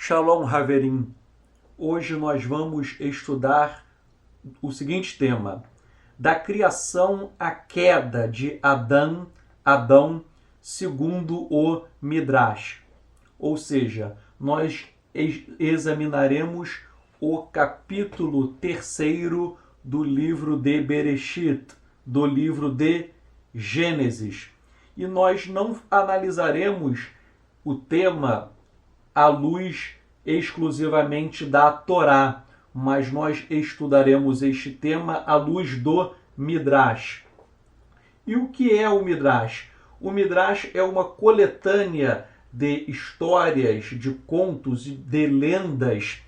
Shalom Haverim. Hoje nós vamos estudar o seguinte tema: da criação à queda de Adão, segundo o Midrash. Ou seja, nós examinaremos o capítulo 3º do livro de Bereshit, do livro de Gênesis. E nós não analisaremos o tema à luz exclusivamente da Torá, mas nós estudaremos este tema à luz do Midrash. E o que é o Midrash? O Midrash é uma coletânea de histórias, de contos e de lendas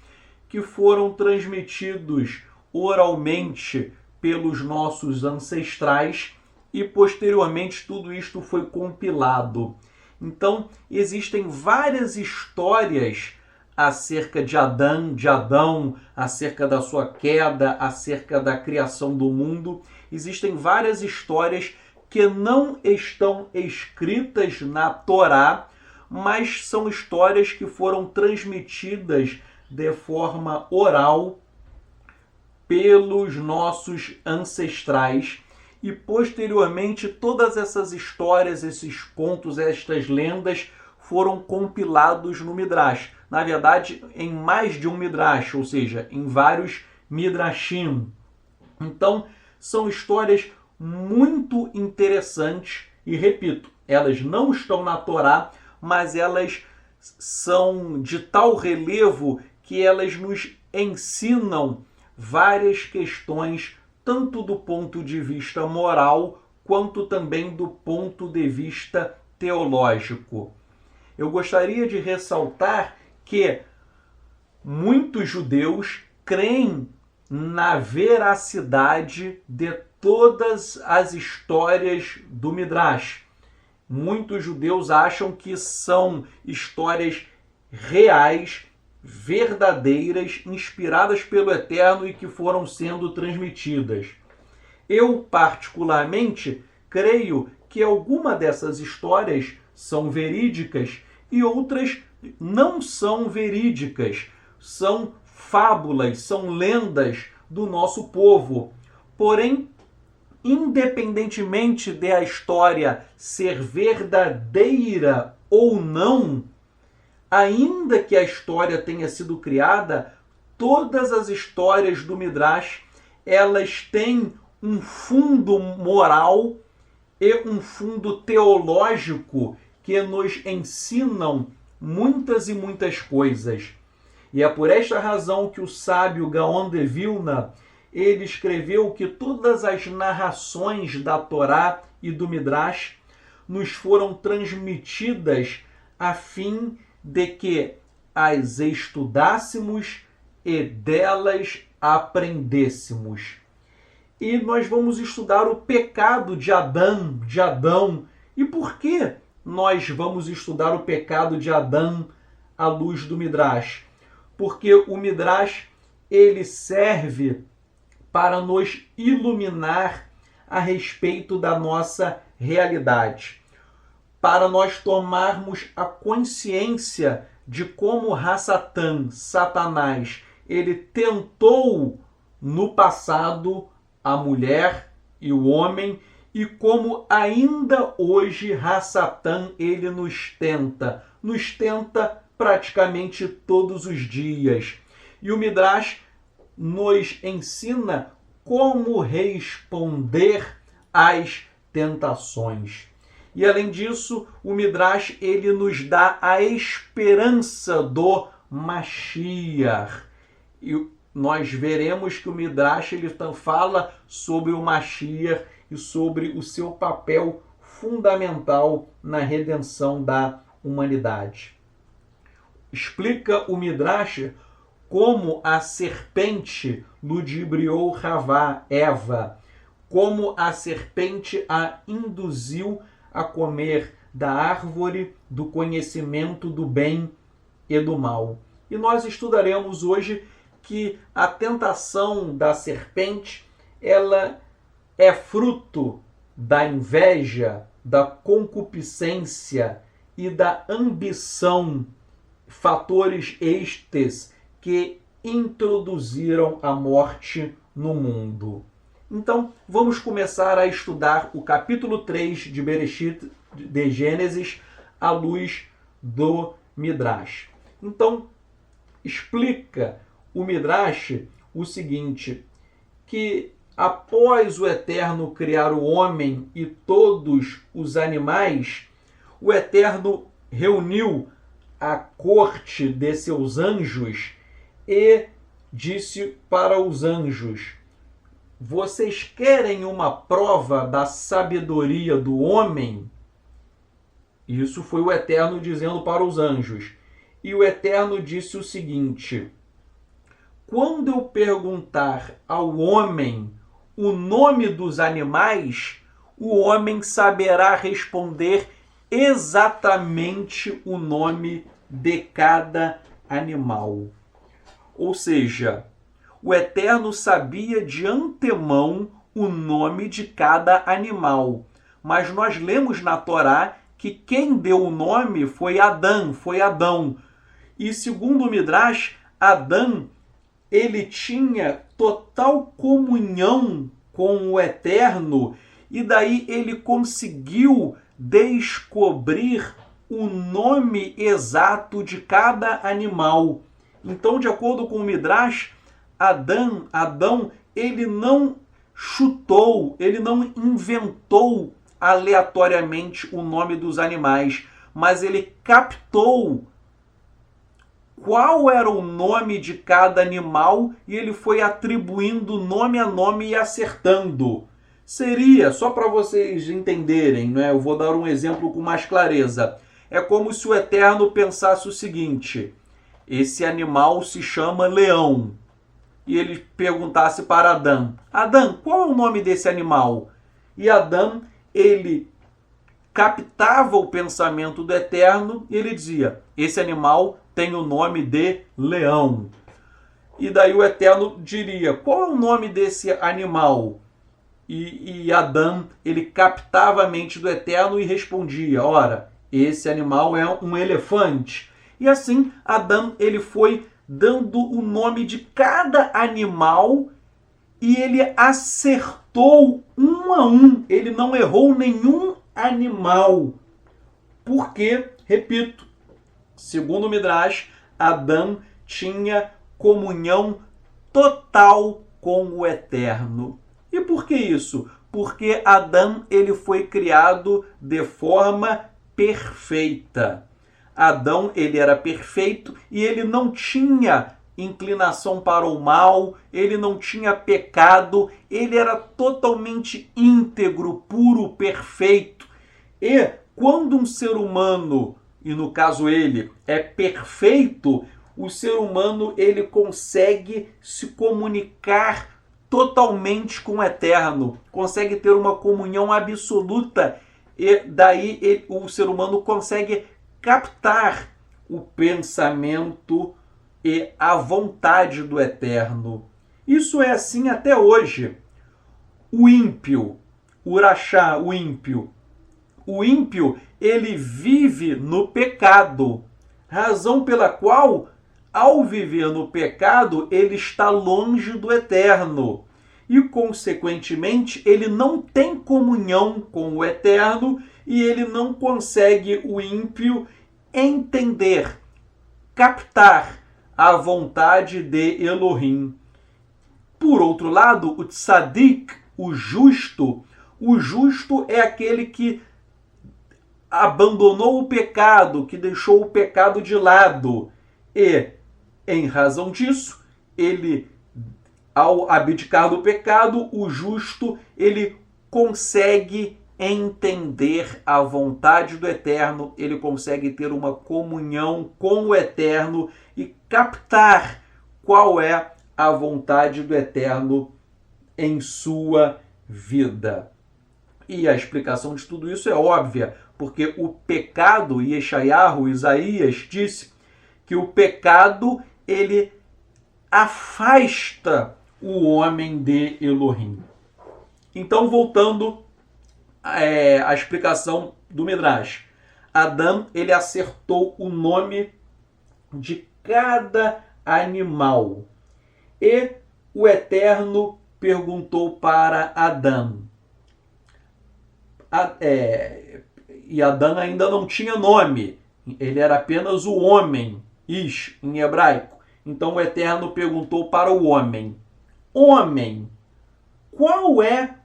que foram transmitidos oralmente pelos nossos ancestrais e posteriormente tudo isto foi compilado. Então, existem várias histórias acerca de Adão, acerca da sua queda, acerca da criação do mundo. Existem várias histórias que não estão escritas na Torá, mas são histórias que foram transmitidas de forma oral pelos nossos ancestrais. E posteriormente todas essas histórias, esses contos, estas lendas foram compilados no Midrash. Na verdade, em mais de um Midrash, ou seja, em vários Midrashim. Então, são histórias muito interessantes e, repito, elas não estão na Torá, mas elas são de tal relevo que elas nos ensinam várias questões, tanto do ponto de vista moral, quanto também do ponto de vista teológico. Eu gostaria de ressaltar que muitos judeus creem na veracidade de todas as histórias do Midrash. Muitos judeus acham que são histórias reais, verdadeiras, inspiradas pelo Eterno e que foram sendo transmitidas. Eu, particularmente, creio que alguma dessas histórias são verídicas e outras não são verídicas. São fábulas, são lendas do nosso povo. Porém, independentemente de a história ser verdadeira ou não, ainda que a história tenha sido criada, todas as histórias do Midrash, elas têm um fundo moral e um fundo teológico que nos ensinam muitas e muitas coisas. E é por esta razão que o sábio Gaon de Vilna, ele escreveu que todas as narrações da Torá e do Midrash nos foram transmitidas a fim de que as estudássemos e delas aprendêssemos. E nós vamos estudar o pecado de Adão. E por que nós vamos estudar o pecado de Adão à luz do Midrash? Porque o Midrash, ele serve para nos iluminar a respeito da nossa realidade, para nós tomarmos a consciência de como Satanás, ele tentou no passado a mulher e o homem, e como ainda hoje Satan, ele nos tenta praticamente todos os dias. E o Midrash nos ensina como responder às tentações. E além disso, o Midrash, ele nos dá a esperança do Mashiach. E nós veremos que o Midrash, ele fala sobre o Mashiach e sobre o seu papel fundamental na redenção da humanidade. Explica o Midrash como a serpente ludibriou Eva, como a serpente a induziu a comer da árvore do conhecimento do bem e do mal. E nós estudaremos hoje que a tentação da serpente, ela é fruto da inveja, da concupiscência e da ambição fatores estes que introduziram a morte no mundo. Então, vamos começar a estudar o capítulo 3 de Bereshit, de Gênesis, à luz do Midrash. Então, explica o Midrash o seguinte, que após o Eterno criar o homem e todos os animais, o Eterno reuniu a corte de seus anjos e disse para os anjos: vocês querem uma prova da sabedoria do homem? Isso foi o Eterno dizendo para os anjos. E o Eterno disse o seguinte: quando eu perguntar ao homem o nome dos animais, o homem saberá responder exatamente o nome de cada animal. Ou seja, o Eterno sabia de antemão o nome de cada animal. Mas nós lemos na Torá que quem deu o nome foi Adão. E segundo o Midrash, Adão, ele tinha total comunhão com o Eterno e daí ele conseguiu descobrir o nome exato de cada animal. Então, de acordo com o Midrash, Adão, ele não chutou, ele não inventou aleatoriamente o nome dos animais, mas ele captou qual era o nome de cada animal e ele foi atribuindo nome a nome e acertando. Seria, só para vocês entenderem, né? Eu vou dar um exemplo com mais clareza. É como se o Eterno pensasse o seguinte: esse animal se chama leão. E ele perguntasse para Adão: Adão, qual é o nome desse animal? E Adão, ele captava o pensamento do Eterno e ele dizia: esse animal tem o nome de leão. E daí o Eterno diria: qual é o nome desse animal? E Adão, ele captava a mente do Eterno e respondia: ora, esse animal é um elefante. E assim, Adão, ele foi dando o nome de cada animal e ele acertou um a um. Ele não errou nenhum animal. Porque, repito, segundo o Midrash, Adão tinha comunhão total com o Eterno. E por que isso? Porque Adão, ele foi criado de forma perfeita. Adão, ele era perfeito e ele não tinha inclinação para o mal, ele não tinha pecado, ele era totalmente íntegro, puro, perfeito. E quando um ser humano, e no caso ele, é perfeito, o ser humano ele consegue se comunicar totalmente com o Eterno, consegue ter uma comunhão absoluta e daí o ser humano consegue captar o pensamento e a vontade do Eterno. Isso é assim até hoje. O ímpio, o rachá, o ímpio, ele vive no pecado, razão pela qual, ao viver no pecado, ele está longe do Eterno e, consequentemente, ele não tem comunhão com o Eterno e ele não consegue, o ímpio, entender, captar a vontade de Elohim. Por outro lado, o tzadik, o justo é aquele que abandonou o pecado, que deixou o pecado de lado. E, em razão disso, ele, ao abdicar do pecado, o justo, ele consegue entender a vontade do Eterno, ele consegue ter uma comunhão com o Eterno e captar qual é a vontade do Eterno em sua vida. E a explicação de tudo isso é óbvia, porque o pecado, Yeshayahu, Isaías, disse que o pecado, ele afasta o homem de Elohim. Então, voltando à explicação do Midrash. Adão, ele acertou o nome de cada animal. E o Eterno perguntou para Adão. E Adão ainda não tinha nome. Ele era apenas o homem, Ish, em hebraico. Então o Eterno perguntou para o homem: Homem, qual é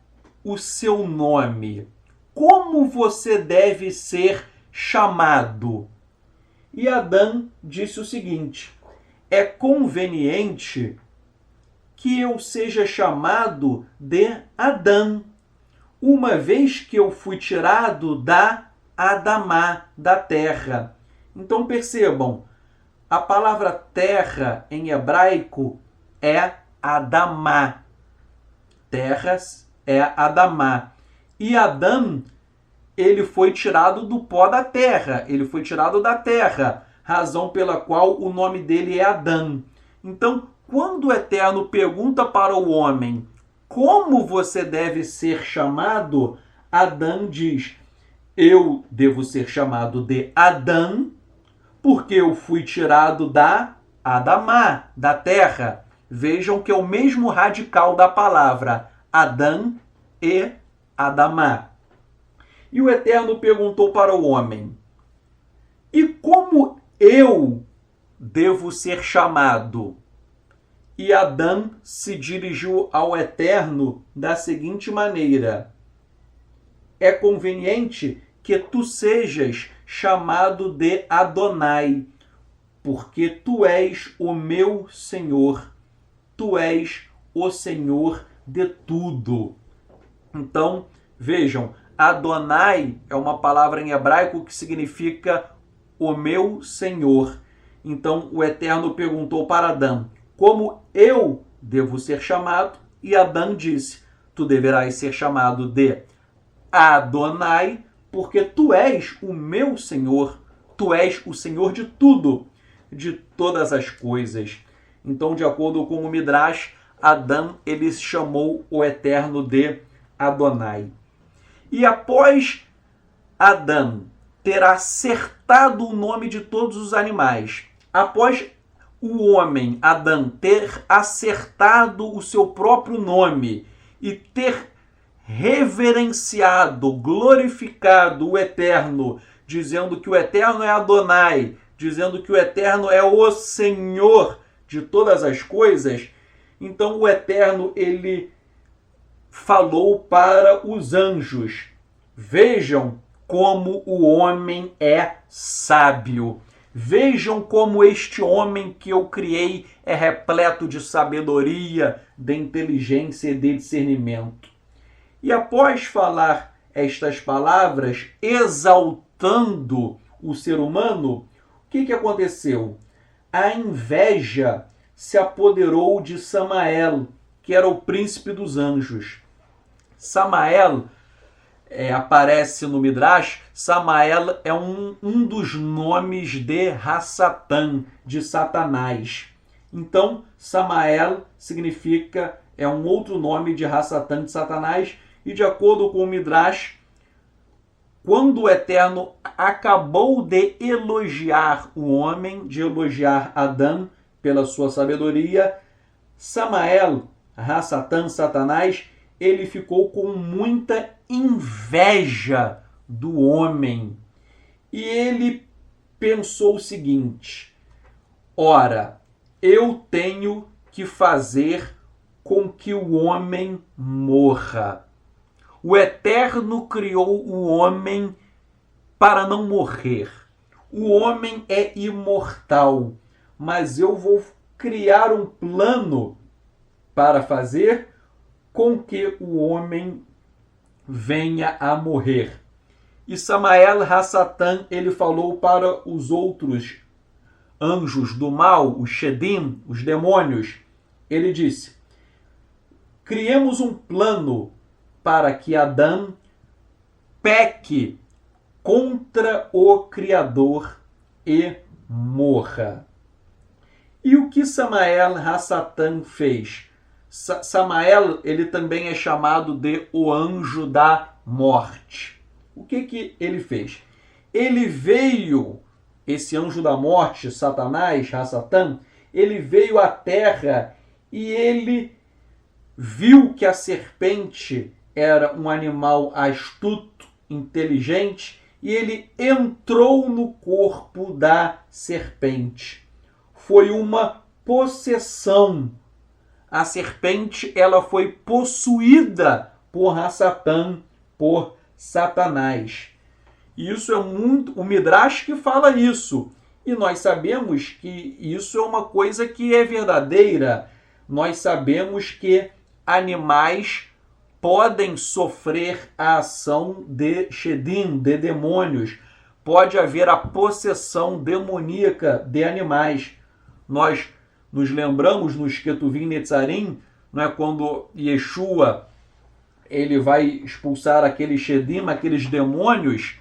o seu nome? Como você deve ser chamado? E Adão disse o seguinte: é conveniente que eu seja chamado de Adão, uma vez que eu fui tirado da Adamá, da terra. Então percebam, a palavra terra em hebraico é Adamá. Terras é Adamá. E Adão, ele foi tirado do pó da terra, ele foi tirado da terra, razão pela qual o nome dele é Adão. Então, quando o Eterno pergunta para o homem como você deve ser chamado, Adão diz: eu devo ser chamado de Adão, porque eu fui tirado da Adamá, da terra. Vejam que é o mesmo radical da palavra Adão e Adamá. E o Eterno perguntou para o homem: e como eu devo ser chamado? E Adão se dirigiu ao Eterno da seguinte maneira: é conveniente que tu sejas chamado de Adonai, porque tu és o meu Senhor, tu és o Senhor de tudo. Então, vejam, Adonai é uma palavra em hebraico que significa o meu Senhor. Então, o Eterno perguntou para Adão: como eu devo ser chamado? E Adão disse: tu deverás ser chamado de Adonai, porque tu és o meu Senhor, tu és o Senhor de tudo, de todas as coisas. Então, de acordo com o Midrash, Adão, ele chamou o Eterno de Adonai. E após Adão ter acertado o nome de todos os animais, após o homem, Adão, ter acertado o seu próprio nome e ter reverenciado, glorificado o Eterno, dizendo que o Eterno é Adonai, dizendo que o Eterno é o Senhor de todas as coisas, então o Eterno, ele falou para os anjos: vejam como o homem é sábio. Vejam como este homem que eu criei é repleto de sabedoria, de inteligência e de discernimento. E após falar estas palavras, exaltando o ser humano, o que aconteceu? A inveja se apoderou de Samael, que era o príncipe dos anjos. Samael aparece no Midrash. Samael é um dos nomes de Hassatã, de Satanás. Então, Samael significa, é um outro nome de Hassatã, de Satanás. E de acordo com o Midrash, quando o Eterno acabou de elogiar o homem, de elogiar Adão pela sua sabedoria, Samael, Hassatã, Satanás, ele ficou com muita inveja do homem. E ele pensou o seguinte: ora, eu tenho que fazer com que o homem morra. O Eterno criou o homem para não morrer. O homem é imortal, mas eu vou criar um plano para fazer com que o homem venha a morrer. E Samael Hassatã, ele falou para os outros anjos do mal, os Shedim, os demônios. Ele disse: criemos um plano para que Adão peque contra o Criador e morra. E o que Samael Hassatã fez? Samael, ele também é chamado de o anjo da morte. O que ele fez? Ele veio esse anjo da morte, Satanás, Hassatan, ele veio à terra e ele viu que a serpente era um animal astuto, inteligente, e ele entrou no corpo da serpente. Foi uma possessão. A serpente, ela foi possuída por Hassatan, por Satanás. Isso é muito... O Midrash que fala isso. E nós sabemos que isso é uma coisa que é verdadeira. Nós sabemos que animais podem sofrer a ação de Shedim, de demônios. Pode haver a possessão demoníaca de animais. Nós nos lembramos no Ketuvim Netzarim, não é, quando Yeshua ele vai expulsar aqueles Shedim, aqueles demônios,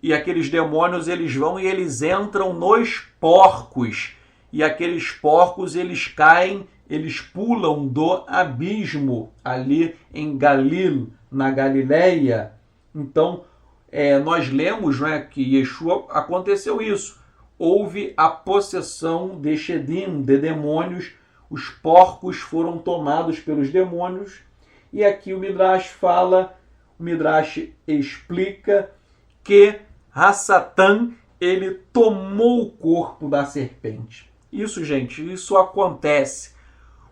e aqueles demônios eles vão e eles entram nos porcos. E aqueles porcos eles caem, eles pulam do abismo ali em Galil, na Galileia. Então, nós lemos, né, que Yeshua aconteceu isso. Houve a possessão de Shedim, de demônios. Os porcos foram tomados pelos demônios. E aqui o Midrash fala, o Midrash explica que Hassatan, ele tomou o corpo da serpente. Isso, gente, isso acontece.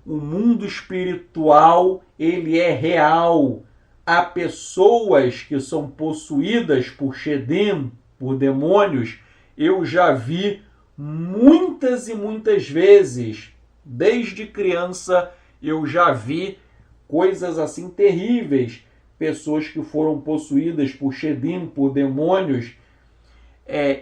O mundo espiritual, ele é real. Há pessoas que são possuídas por Shedim, por demônios. Eu já vi muitas e muitas vezes. Desde criança, eu já vi coisas assim terríveis. Pessoas que foram possuídas por Shedim, por demônios.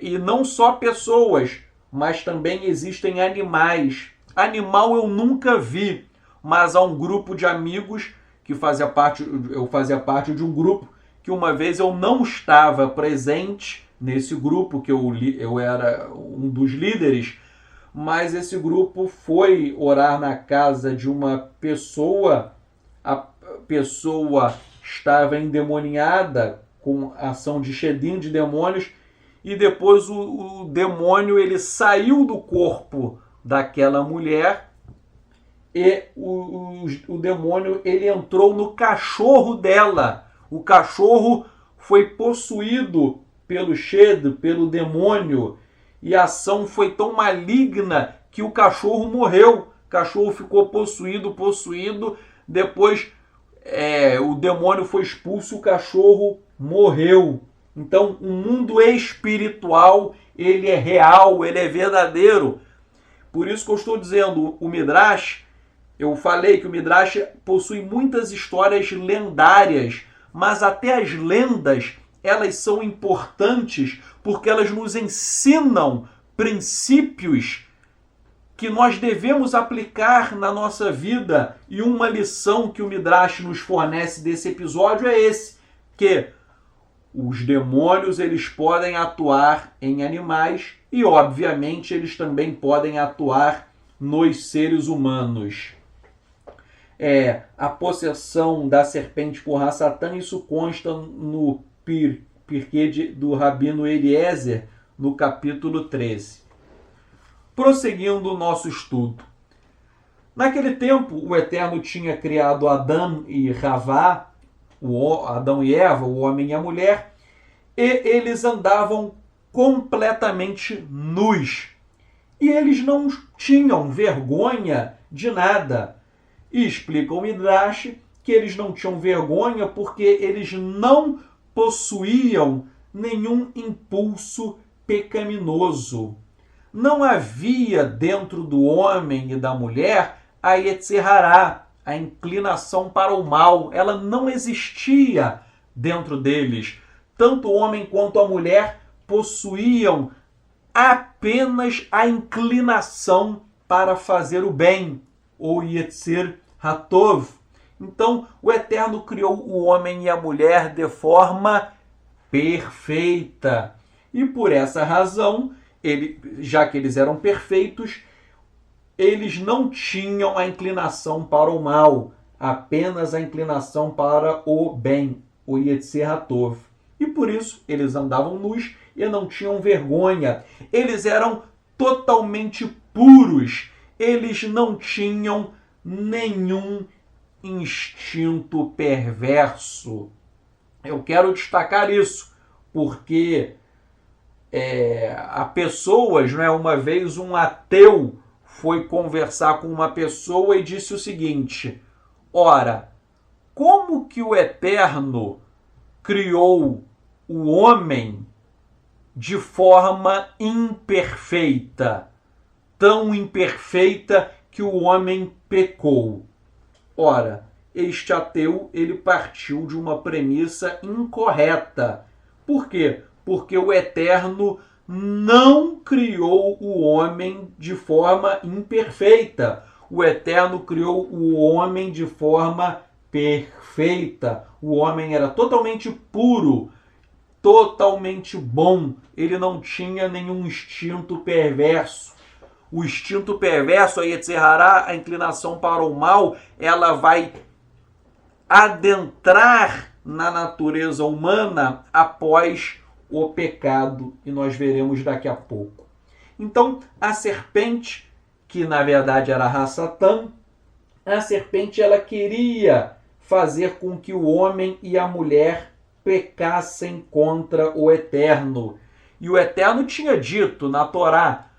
E não só pessoas, mas também existem animais. Animal eu nunca vi, mas há um grupo de amigos que eu fazia parte de um grupo que uma vez eu não estava presente nesse grupo, que eu era um dos líderes, mas esse grupo foi orar na casa de uma pessoa, a pessoa estava endemoniada com ação de Shedim, de demônios, e depois o demônio ele saiu do corpo daquela mulher e o demônio ele entrou no cachorro dela. O cachorro foi possuído pelo Shed, pelo demônio, e a ação foi tão maligna que o cachorro morreu. O cachorro ficou possuído, depois o demônio foi expulso, o cachorro morreu. Então, o mundo espiritual, ele é real, ele é verdadeiro. Por isso que eu estou dizendo, o Midrash, eu falei que o Midrash possui muitas histórias lendárias, mas até as lendas, elas são importantes porque elas nos ensinam princípios que nós devemos aplicar na nossa vida. E uma lição que o Midrash nos fornece desse episódio é esse, que os demônios eles podem atuar em animais e, obviamente, eles também podem atuar nos seres humanos. A possessão da serpente por Hassatan, isso consta no Pirkei do Rabino Eliezer, no capítulo 13. Prosseguindo o nosso estudo. Naquele tempo, o Eterno tinha criado Adão e Havá, Adão e Eva, o homem e a mulher, e eles andavam completamente nus. E eles não tinham vergonha de nada. E explica o Midrash que eles não tinham vergonha porque eles não possuíam nenhum impulso pecaminoso. Não havia dentro do homem e da mulher a Yetzer Hará, a inclinação para o mal. Ela não existia dentro deles. Tanto o homem quanto a mulher possuíam apenas a inclinação para fazer o bem, ou Yetzer Hatov. Então, o Eterno criou o homem e a mulher de forma perfeita. E por essa razão, já que eles eram perfeitos, eles não tinham a inclinação para o mal, apenas a inclinação para o bem, o Yetzer Hatov. E por isso eles andavam nus e não tinham vergonha. Eles eram totalmente puros. Eles não tinham nenhum instinto perverso. Eu quero destacar isso, porque há pessoas, né? Uma vez um ateu foi conversar com uma pessoa e disse o seguinte: ora, como que o Eterno criou o homem de forma imperfeita, tão imperfeita que o homem pecou? Ora, este ateu ele partiu de uma premissa incorreta. Por quê? Porque o Eterno não criou o homem de forma imperfeita. O Eterno criou o homem de forma perfeita. O homem era totalmente puro, totalmente bom. Ele não tinha nenhum instinto perverso. O instinto perverso, a Yetzer Hará, a inclinação para o mal, ela vai adentrar na natureza humana após o pecado, e nós veremos daqui a pouco. Então, a serpente, que na verdade era Hassatan, a serpente ela queria fazer com que o homem e a mulher pecassem contra o Eterno. E o Eterno tinha dito na Torá: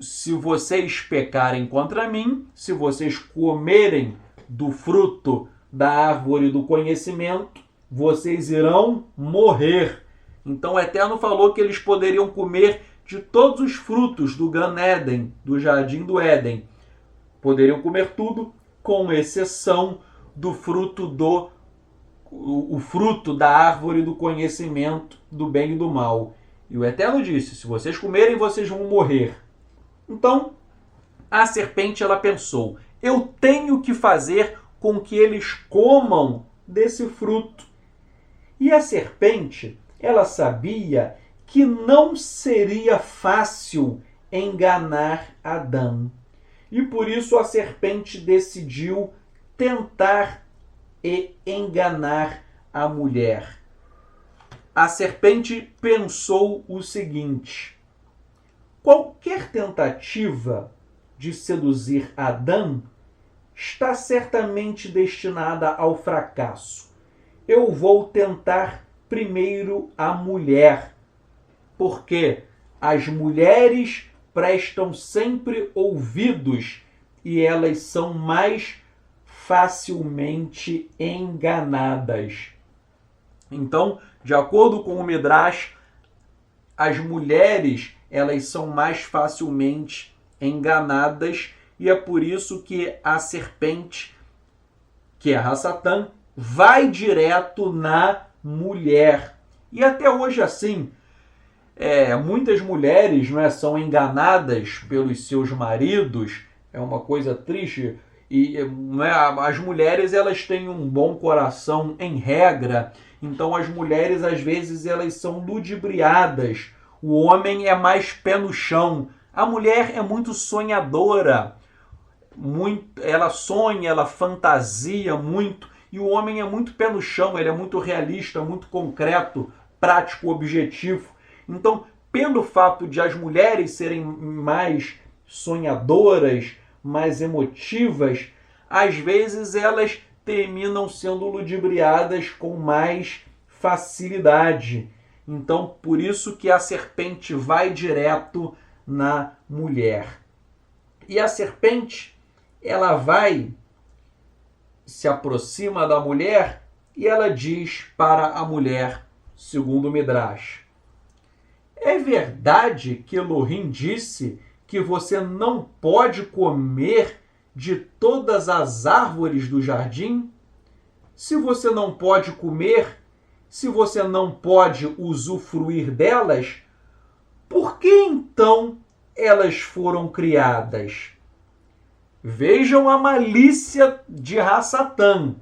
se vocês pecarem contra mim, se vocês comerem do fruto da árvore do conhecimento, vocês irão morrer. Então o Eterno falou que eles poderiam comer de todos os frutos do Gan Eden, do Jardim do Éden. Poderiam comer tudo, com exceção do fruto o fruto da árvore do conhecimento do bem e do mal. E o Eterno disse: se vocês comerem, vocês vão morrer. Então, a serpente ela pensou: eu tenho que fazer com que eles comam desse fruto. E a serpente, ela sabia que não seria fácil enganar Adão. E por isso a serpente decidiu tentar e enganar a mulher. A serpente pensou o seguinte: qualquer tentativa de seduzir Adão está certamente destinada ao fracasso. Eu vou tentar primeiro a mulher, porque as mulheres prestam sempre ouvidos e elas são mais facilmente enganadas. Então, de acordo com o Midrash, as mulheres elas são mais facilmente enganadas, e é por isso que a serpente, que é Hassatan, vai direto na mulher. E até hoje assim, muitas mulheres, não é, são enganadas pelos seus maridos. É uma coisa triste. E não é, as mulheres elas têm um bom coração em regra. Então as mulheres às vezes elas são ludibriadas. O homem é mais pé no chão. A mulher é muito sonhadora. Ela sonha, ela fantasia muito. E o homem é muito pé no chão, ele é muito realista, muito concreto, prático, objetivo. Então, pelo fato de as mulheres serem mais sonhadoras, mais emotivas, às vezes elas terminam sendo ludibriadas com mais facilidade. Então, por isso que a serpente vai direto na mulher. E a serpente, ela se aproxima da mulher e ela diz para a mulher, segundo o Midrash: é verdade que Elohim disse que você não pode comer de todas as árvores do jardim? Se você não pode comer, se você não pode usufruir delas, por que então elas foram criadas? Vejam a malícia de Hassatan.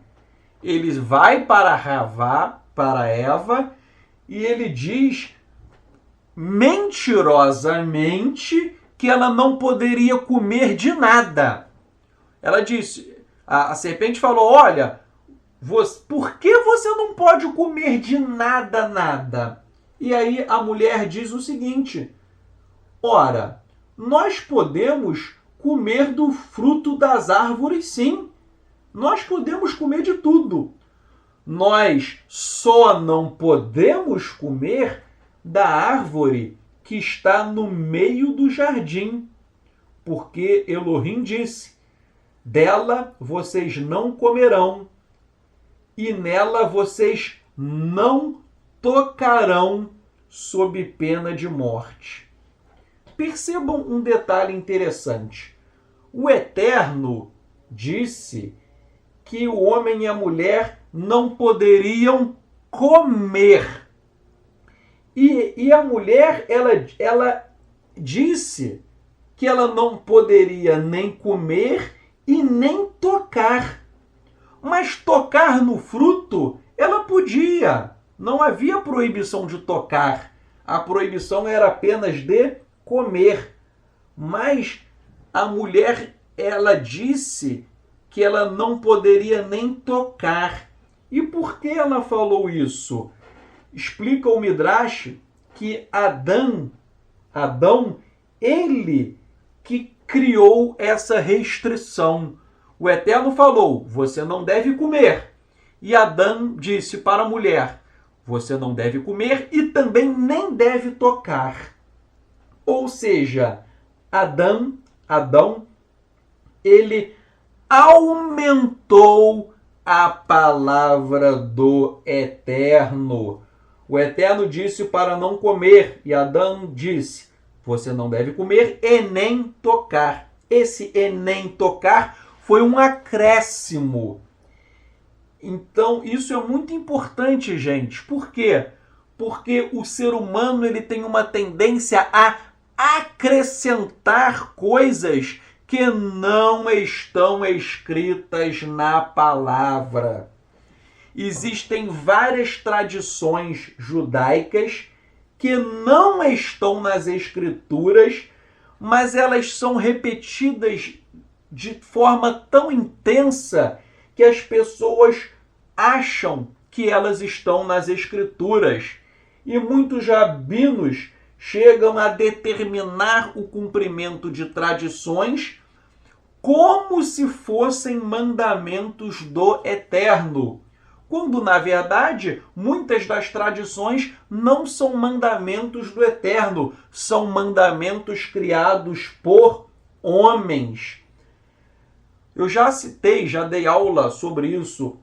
Ele vai para Havá, para Eva, e ele diz mentirosamente que ela não poderia comer de nada. Ela disse, a serpente falou: olha, Por que você não pode comer de nada, nada? E aí a mulher diz o seguinte: ora, nós podemos comer do fruto das árvores, sim. Nós podemos comer de tudo. Nós só não podemos comer da árvore que está no meio do jardim, porque Elohim disse: dela vocês não comerão, e nela vocês não tocarão, sob pena de morte. Percebam um detalhe interessante. O Eterno disse que o homem e a mulher não poderiam comer. E a mulher, ela disse que ela não poderia nem comer e nem tocar. Mas tocar no fruto, ela podia. Não havia proibição de tocar. A proibição era apenas de comer. Mas a mulher, ela disse que ela não poderia nem tocar. E por que ela falou isso? Explica o Midrash que Adão, ele que criou essa restrição. O Eterno falou: você não deve comer. E Adão disse para a mulher: você não deve comer e também nem deve tocar. Ou seja, Adão, ele aumentou a palavra do Eterno. O Eterno disse para não comer, e Adão disse: você não deve comer e nem tocar. Esse e nem tocar foi um acréscimo. Então, isso é muito importante, gente. Por quê? Porque o ser humano ele tem uma tendência a acrescentar coisas que não estão escritas na palavra. Existem várias tradições judaicas que não estão nas escrituras, mas elas são repetidas de forma tão intensa que as pessoas acham que elas estão nas escrituras. E muitos rabinos chegam a determinar o cumprimento de tradições como se fossem mandamentos do Eterno, quando, na verdade, muitas das tradições não são mandamentos do Eterno, são mandamentos criados por homens. Eu já citei, já dei aula sobre isso.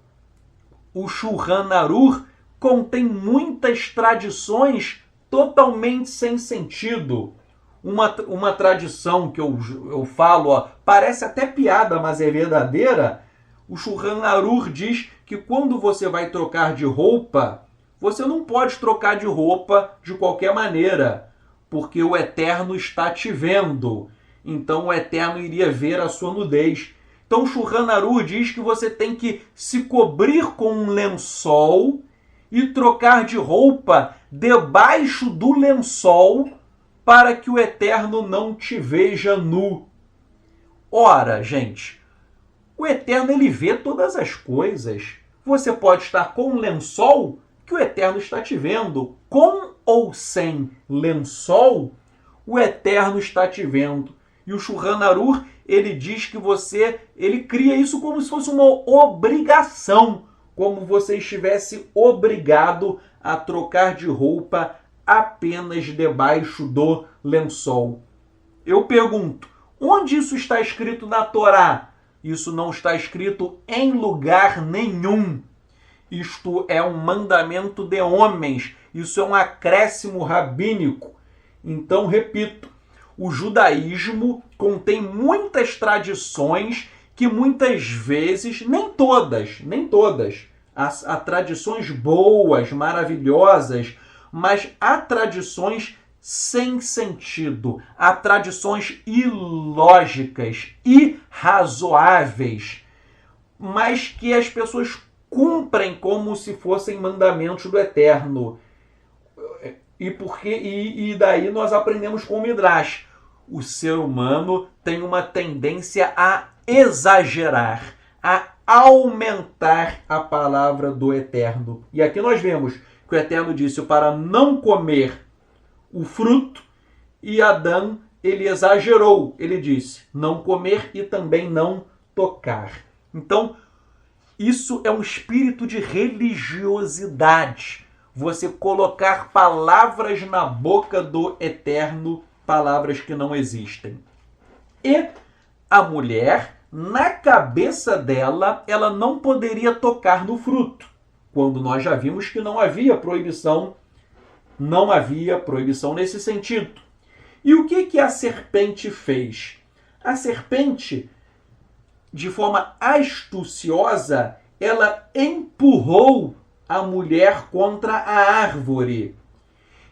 O Shulchan Aruch contém muitas tradições totalmente sem sentido. Uma tradição que eu falo, parece até piada, mas é verdadeira. O Shulchan Aruch diz que quando você vai trocar de roupa, você não pode trocar de roupa de qualquer maneira, porque o Eterno está te vendo. Então o Eterno iria ver a sua nudez. Então o Shulchan Aruch diz que você tem que se cobrir com um lençol e trocar de roupa debaixo do lençol para que o Eterno não te veja nu. Ora, gente, o Eterno ele vê todas as coisas. Você pode estar com um lençol que o Eterno está te vendo. Com ou sem lençol, o Eterno está te vendo. E o Shulchan Aruch, ele diz que ele cria isso como se fosse uma obrigação, como você estivesse obrigado a trocar de roupa apenas debaixo do lençol. Eu pergunto, onde isso está escrito na Torá? Isso não está escrito em lugar nenhum. Isto é um mandamento de homens. Isso é um acréscimo rabínico. Então, repito, o judaísmo contém muitas tradições que muitas vezes, nem todas, há tradições boas, maravilhosas, mas há tradições sem sentido, há tradições ilógicas, irrazoáveis, mas que as pessoas cumprem como se fossem mandamentos do Eterno. E daí nós aprendemos com o Midrash. O ser humano tem uma tendência a exagerar, a aumentar a palavra do Eterno. E aqui nós vemos que o Eterno disse para não comer o fruto, e Adão, ele exagerou, ele disse não comer e também não tocar. Então, isso é um espírito de religiosidade. Você colocar palavras na boca do Eterno, palavras que não existem. E a mulher, na cabeça dela, ela não poderia tocar no fruto, quando nós já vimos que não havia proibição nesse sentido. E o que a serpente fez? A serpente, de forma astuciosa, ela empurrou a mulher contra a árvore.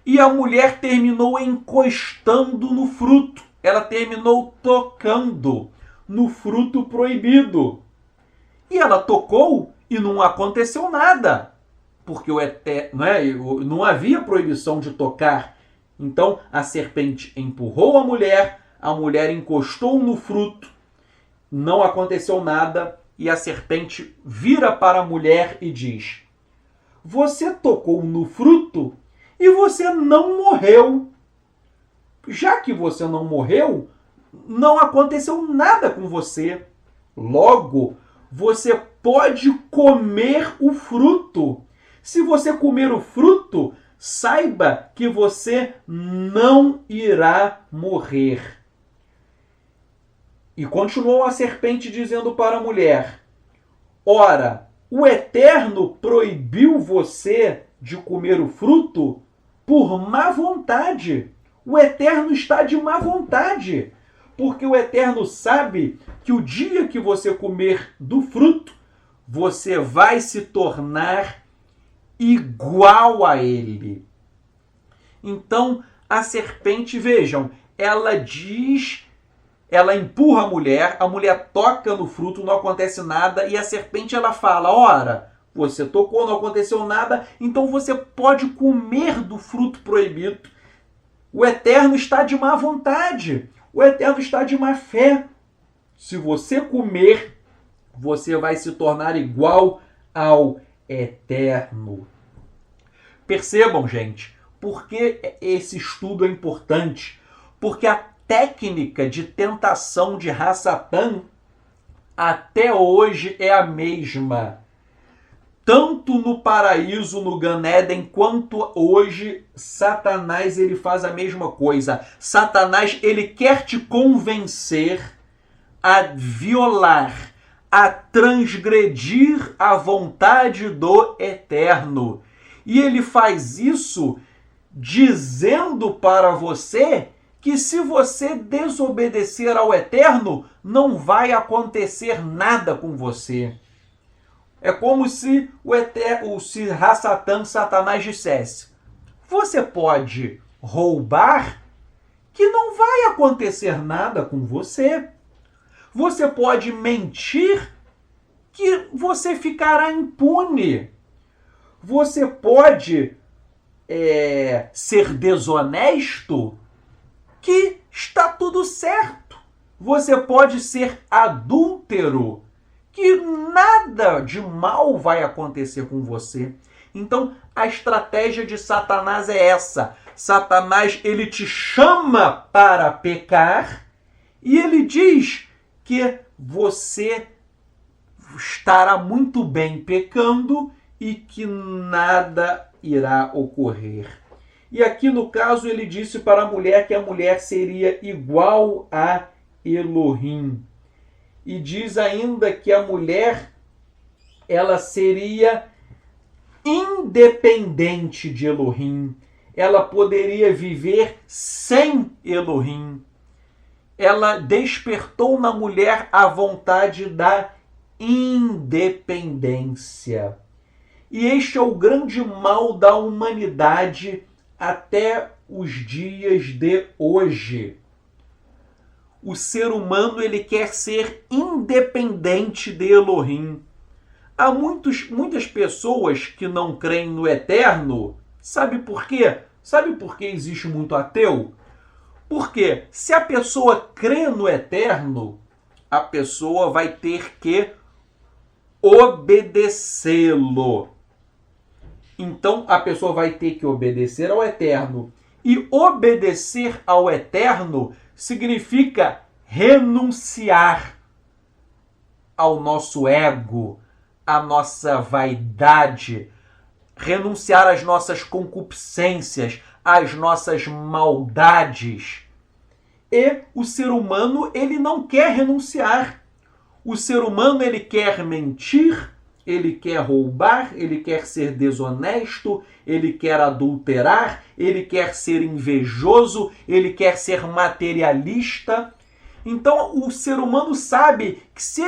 E a mulher terminou encostando no fruto. Ela terminou tocando no fruto proibido. E ela tocou e não aconteceu nada. Porque não havia proibição de tocar. Então a serpente empurrou a mulher encostou no fruto, não aconteceu nada, e a serpente vira para a mulher e diz: você tocou no fruto e você não morreu. Já que você não morreu, não aconteceu nada com você. Logo, você pode comer o fruto. Se você comer o fruto, saiba que você não irá morrer. E continuou a serpente dizendo para a mulher: ora, o Eterno proibiu você de comer o fruto por má vontade. O Eterno está de má vontade, porque o Eterno sabe que o dia que você comer do fruto, você vai se tornar igual a ele. Então, a serpente, vejam, ela empurra a mulher toca no fruto, não acontece nada, e a serpente ela fala: ora, você tocou, não aconteceu nada, então você pode comer do fruto proibido. O Eterno está de má vontade, o Eterno está de má fé. Se você comer, você vai se tornar igual ao Eterno. Percebam, gente, por que esse estudo é importante? Porque a técnica de tentação de Satã até hoje é a mesma. Tanto no paraíso, no Gan Éden, quanto hoje, Satanás ele faz a mesma coisa. Satanás ele quer te convencer a violar, a transgredir a vontade do Eterno. E ele faz isso dizendo para você que se você desobedecer ao Eterno, não vai acontecer nada com você. É como se Satanás dissesse: você pode roubar, que não vai acontecer nada com você. Você pode mentir, que você ficará impune. Você pode ser desonesto, que está tudo certo. Você pode ser adúltero, que nada de mal vai acontecer com você. Então, a estratégia de Satanás é essa. Satanás, ele te chama para pecar e ele diz que você estará muito bem pecando e que nada irá ocorrer. E aqui no caso ele disse para a mulher que a mulher seria igual a Elohim. E diz ainda que a mulher ela seria independente de Elohim. Ela poderia viver sem Elohim. Ela despertou na mulher a vontade da independência. E este é o grande mal da humanidade até os dias de hoje. O ser humano ele quer ser independente de Elohim. Há muitas pessoas que não creem no Eterno. Sabe por quê? Sabe por que existe muito ateu? Porque se a pessoa crê no Eterno, a pessoa vai ter que obedecê-lo. Então a pessoa vai ter que obedecer ao Eterno. E obedecer ao Eterno significa renunciar ao nosso ego, à nossa vaidade, renunciar às nossas concupiscências, às nossas maldades. E o ser humano, ele não quer renunciar. O ser humano, ele quer mentir, ele quer roubar, ele quer ser desonesto, ele quer adulterar, ele quer ser invejoso, ele quer ser materialista. Então, o ser humano sabe que se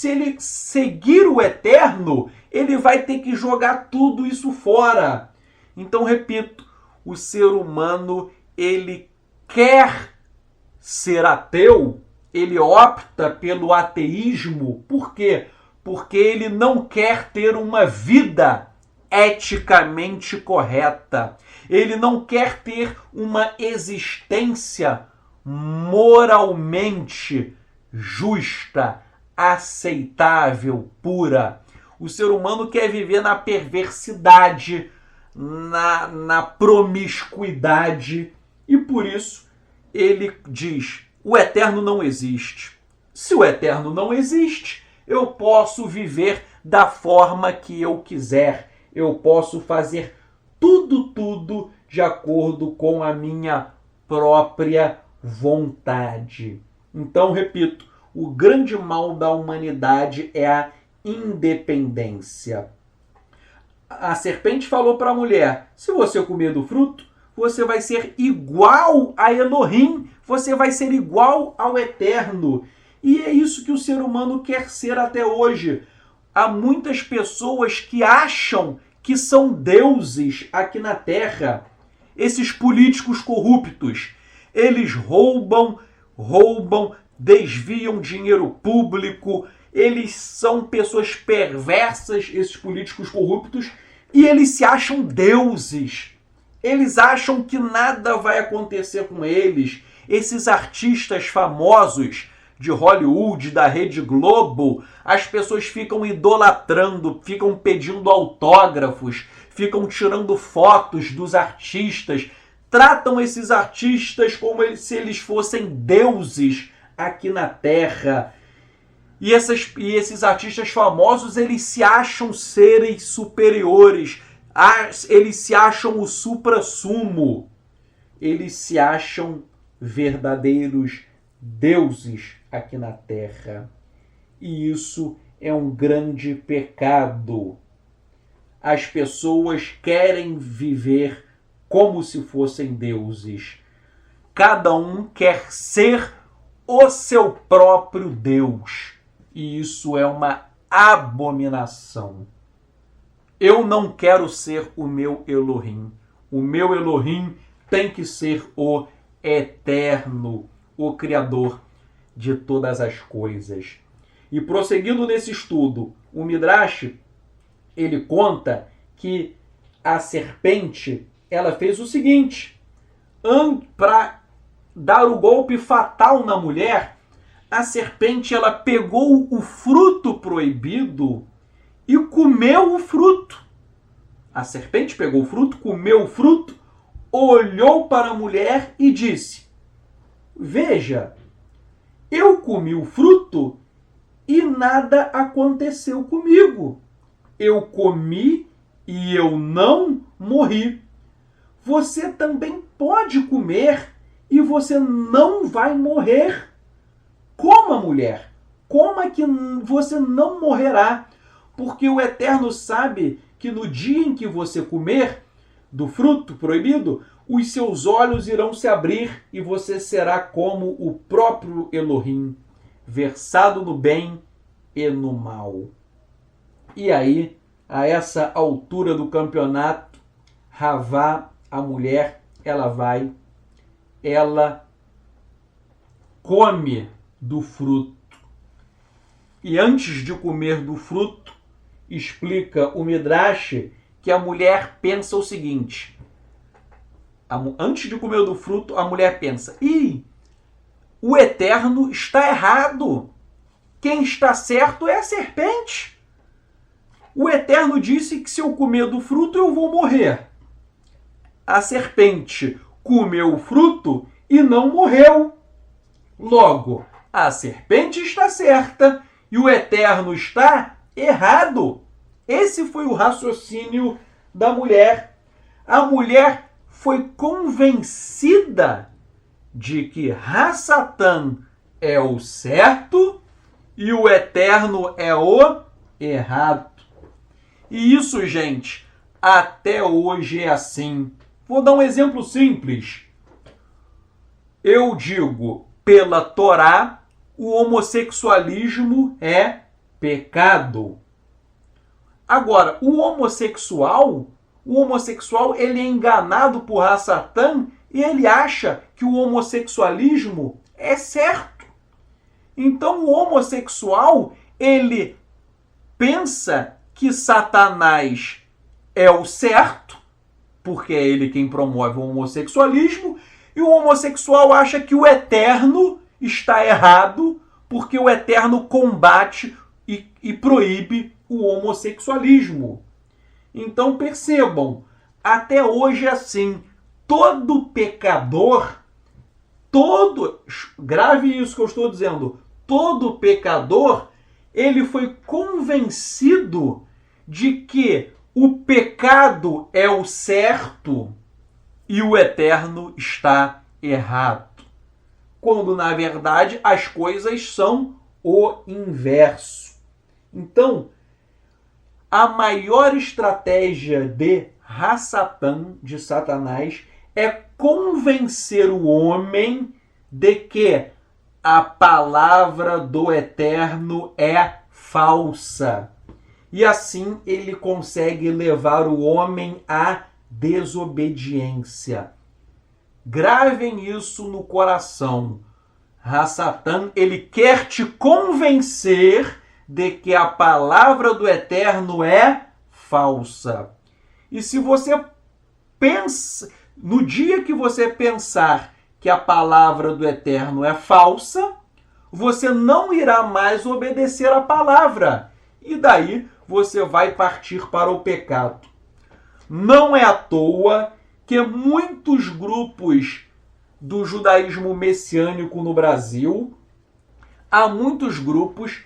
ele seguir o Eterno, ele vai ter que jogar tudo isso fora. Então, repito, o ser humano, ele quer ser ateu, ele opta pelo ateísmo. Por quê? Porque ele não quer ter uma vida eticamente correta. Ele não quer ter uma existência moralmente justa, aceitável, pura. O ser humano quer viver na perversidade, na promiscuidade, e por isso ele diz: o Eterno não existe. Se o Eterno não existe, eu posso viver da forma que eu quiser. Eu posso fazer tudo de acordo com a minha própria vontade. Então, repito, o grande mal da humanidade é a independência. A serpente falou para a mulher: se você comer do fruto, você vai ser igual a Elohim, você vai ser igual ao Eterno. E é isso que o ser humano quer ser até hoje. Há muitas pessoas que acham que são deuses aqui na Terra. Esses políticos corruptos, eles roubam, desviam dinheiro público, eles são pessoas perversas, esses políticos corruptos, e eles se acham deuses. Eles acham que nada vai acontecer com eles. Esses artistas famosos de Hollywood, da Rede Globo, as pessoas ficam idolatrando, ficam pedindo autógrafos, ficam tirando fotos dos artistas, tratam esses artistas como se eles fossem deuses aqui na Terra. E esses artistas famosos, eles se acham seres superiores, eles se acham o suprassumo, eles se acham verdadeiros deuses aqui na Terra. E isso é um grande pecado. As pessoas querem viver como se fossem deuses. Cada um quer ser o seu próprio Deus. E isso é uma abominação. Eu não quero ser o meu Elohim. O meu Elohim tem que ser o Eterno, o Criador de todas as coisas. E prosseguindo nesse estudo, o Midrash, ele conta que a serpente, ela fez o seguinte: para dar o golpe fatal na mulher, a serpente, ela pegou o fruto proibido e comeu o fruto. A serpente pegou o fruto, comeu o fruto, olhou para a mulher e disse: veja, eu comi o fruto e nada aconteceu comigo. Eu comi e eu não morri. Você também pode comer e você não vai morrer. Coma, mulher, coma que você não morrerá, porque o Eterno sabe que no dia em que você comer do fruto proibido, os seus olhos irão se abrir e você será como o próprio Elohim, versado no bem e no mal. E aí, a essa altura do campeonato, Havá, a mulher, ela come do fruto. E antes de comer do fruto, explica o Midrash que a mulher pensa o seguinte: antes de comer do fruto, a mulher pensa: o Eterno está errado. quem está certo é a serpente. O Eterno disse que se eu comer do fruto eu vou morrer. A serpente comeu o fruto e não morreu. Logo, a serpente está certa e o Eterno está errado. Esse foi o raciocínio da mulher. A mulher foi convencida de que Hassatã é o certo e o Eterno é o errado. E isso, gente, até hoje é assim. Vou dar um exemplo simples. Eu digo, pela Torá, o homossexualismo é pecado. Agora, o homossexual ele é enganado por Hasatã e ele acha que o homossexualismo é certo. Então, o homossexual, ele pensa que Satanás é o certo, porque é ele quem promove o homossexualismo, e o homossexual acha que o Eterno está errado, porque o Eterno combate e proíbe o homossexualismo. Então percebam, até hoje é assim, todo pecador, grave isso que eu estou dizendo, todo pecador, ele foi convencido de que o pecado é o certo e o Eterno está errado. Quando, na verdade, as coisas são o inverso. Então, a maior estratégia de Hasatã, de Satanás, é convencer o homem de que a palavra do Eterno é falsa. E assim ele consegue levar o homem à desobediência. Gravem isso no coração. Hasatã, ele quer te convencer de que a palavra do Eterno é falsa. E se você pensa, no dia que você pensar que a palavra do Eterno é falsa, você não irá mais obedecer a palavra. E daí você vai partir para o pecado. Não é à toa que muitos grupos do judaísmo messiânico no Brasil, há muitos grupos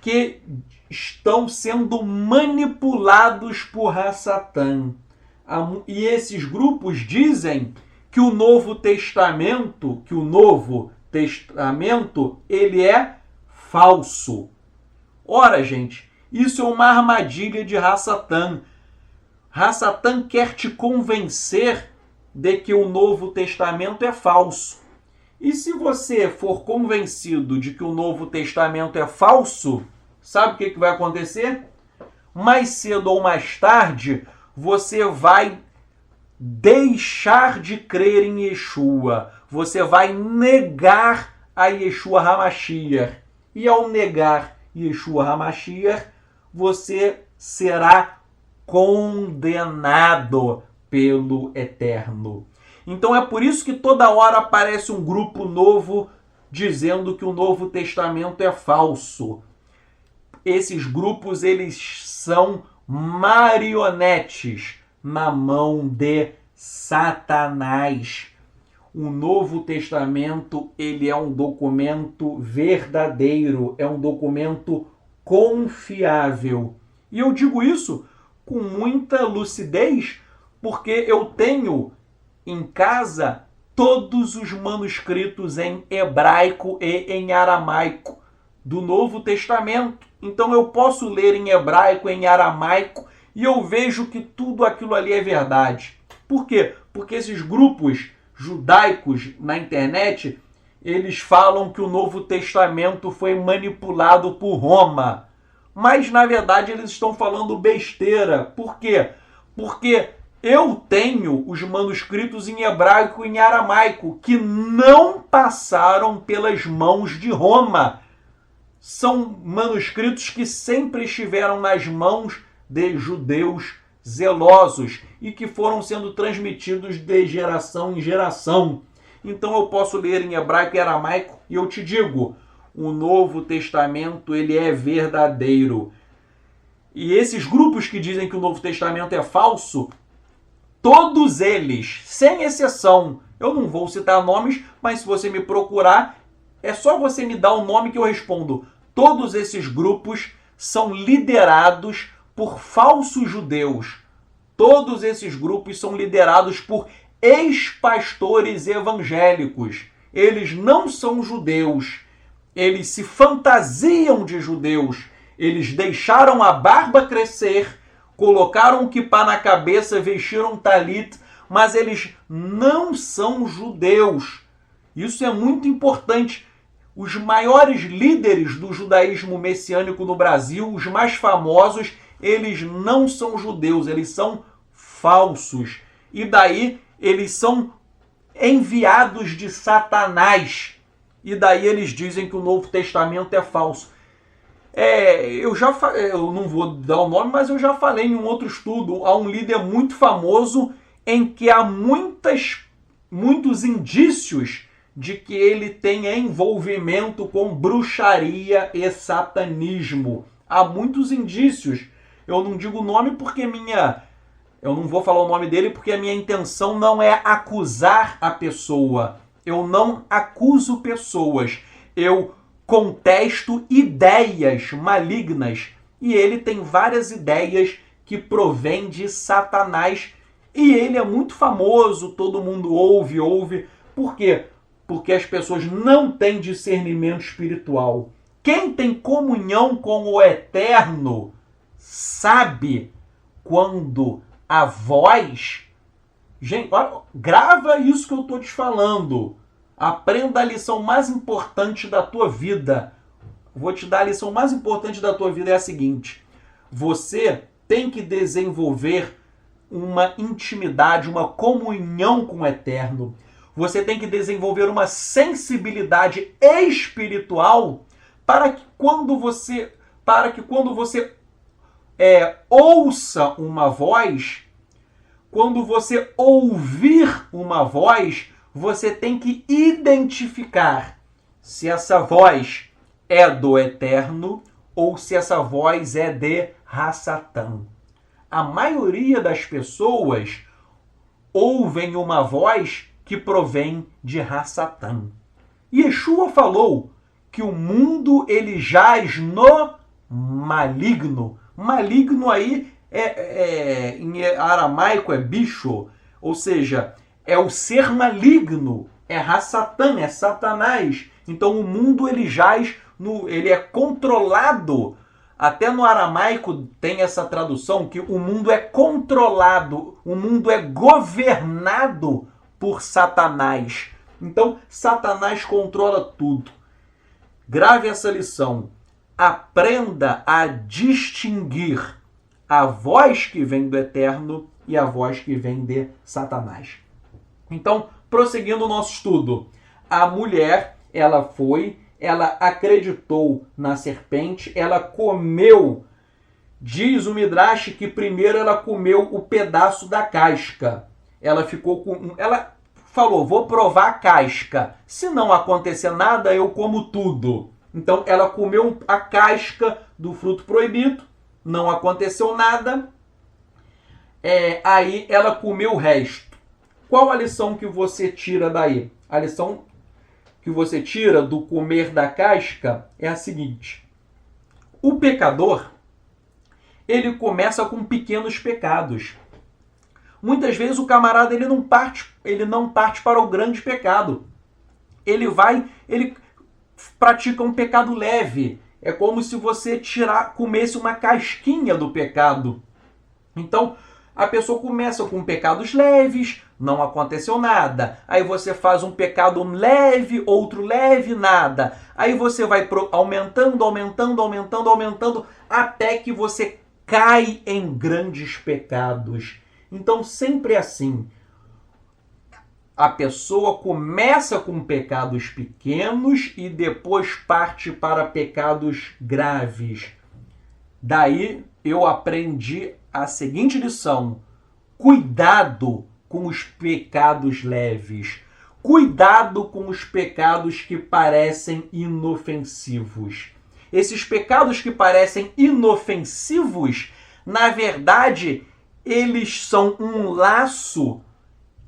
que estão sendo manipulados por Hasatã. E esses grupos dizem que o Novo Testamento, ele é falso. Ora, gente, isso é uma armadilha de Hasatã. Hasatã quer te convencer de que o Novo Testamento é falso. E se você for convencido de que o Novo Testamento é falso, sabe o que vai acontecer? Mais cedo ou mais tarde, você vai deixar de crer em Yeshua. Você vai negar a Yeshua HaMashiach. E ao negar Yeshua HaMashiach, você será condenado pelo Eterno. Então é por isso que toda hora aparece um grupo novo dizendo que o Novo Testamento é falso. Esses grupos, eles são marionetes na mão de Satanás. O Novo Testamento, ele é um documento verdadeiro, é um documento confiável. E eu digo isso com muita lucidez, porque eu tenho em casa todos os manuscritos em hebraico e em aramaico do Novo Testamento. Então eu posso ler em hebraico, em aramaico, e eu vejo que tudo aquilo ali é verdade. Por quê? Porque esses grupos judaicos na internet, eles falam que o Novo Testamento foi manipulado por Roma. Mas, na verdade, eles estão falando besteira. Por quê? Porque eu tenho os manuscritos em hebraico e em aramaico que não passaram pelas mãos de Roma. São manuscritos que sempre estiveram nas mãos de judeus zelosos e que foram sendo transmitidos de geração em geração. Então eu posso ler em hebraico e aramaico e eu te digo, o Novo Testamento ele é verdadeiro. E esses grupos que dizem que o Novo Testamento é falso, todos eles, sem exceção, eu não vou citar nomes, mas se você me procurar, é só você me dar o nome que eu respondo. Todos esses grupos são liderados por falsos judeus. Todos esses grupos são liderados por ex-pastores evangélicos. Eles não são judeus. Eles se fantasiam de judeus. Eles deixaram a barba crescer, colocaram um quipá na cabeça, vestiram talit, mas eles não são judeus. Isso é muito importante. Os maiores líderes do judaísmo messiânico no Brasil, os mais famosos, eles não são judeus, eles são falsos. E daí eles são enviados de Satanás. E daí eles dizem que o Novo Testamento é falso. Eu não vou dar o nome, mas eu já falei em um outro estudo, há um líder muito famoso em que há muitos indícios de que ele tenha envolvimento com bruxaria e satanismo. Há muitos indícios. Eu não digo o nome porque eu não vou falar o nome dele porque a minha intenção não é acusar a pessoa. Eu não acuso pessoas. Eu contesto ideias malignas. E ele tem várias ideias que provêm de Satanás. E ele é muito famoso, todo mundo ouve. Por quê? Porque as pessoas não têm discernimento espiritual. Quem tem comunhão com o Eterno sabe quando a voz... Gente, olha, grava isso que eu estou te falando. Aprenda a lição mais importante da tua vida. Vou te dar a lição mais importante da tua vida, é a seguinte. Você tem que desenvolver uma intimidade, uma comunhão com o Eterno. Você tem que desenvolver uma sensibilidade espiritual para que quando você ouça uma voz, quando você ouvir uma voz, você tem que identificar se essa voz é do Eterno ou se essa voz é de Hassatã. A maioria das pessoas ouvem uma voz que provém de Hassatã. Yeshua falou que o mundo ele jaz no maligno. Maligno aí em aramaico é bicho, ou seja, é o ser maligno, é Hassatã, é Satanás. Então o mundo ele jaz, ele é controlado. Até no aramaico tem essa tradução que o mundo é controlado, o mundo é governado por Satanás. Então, Satanás controla tudo. Grave essa lição. Aprenda a distinguir a voz que vem do Eterno e a voz que vem de Satanás. Então, prosseguindo o nosso estudo. A mulher, ela acreditou na serpente, ela comeu. Diz o Midrash que primeiro ela comeu o pedaço da casca. Ela falou, vou provar a casca. Se não acontecer nada, eu como tudo. Então ela comeu a casca do fruto proibido, não aconteceu nada. Aí ela comeu o resto. Qual a lição que você tira daí? A lição que você tira do comer da casca é a seguinte. O pecador, ele começa com pequenos pecados. Muitas vezes o camarada ele não parte para o grande pecado. Ele pratica um pecado leve. É como se você comesse uma casquinha do pecado. Então, a pessoa começa com pecados leves, não aconteceu nada. Aí você faz um pecado leve, outro leve, nada. Aí você vai aumentando, até que você cai em grandes pecados. Então, sempre assim. A pessoa começa com pecados pequenos e depois parte para pecados graves. Daí eu aprendi a seguinte lição. Cuidado com os pecados leves. cuidado com os pecados que parecem inofensivos. Esses pecados que parecem inofensivos, na verdade, eles são um laço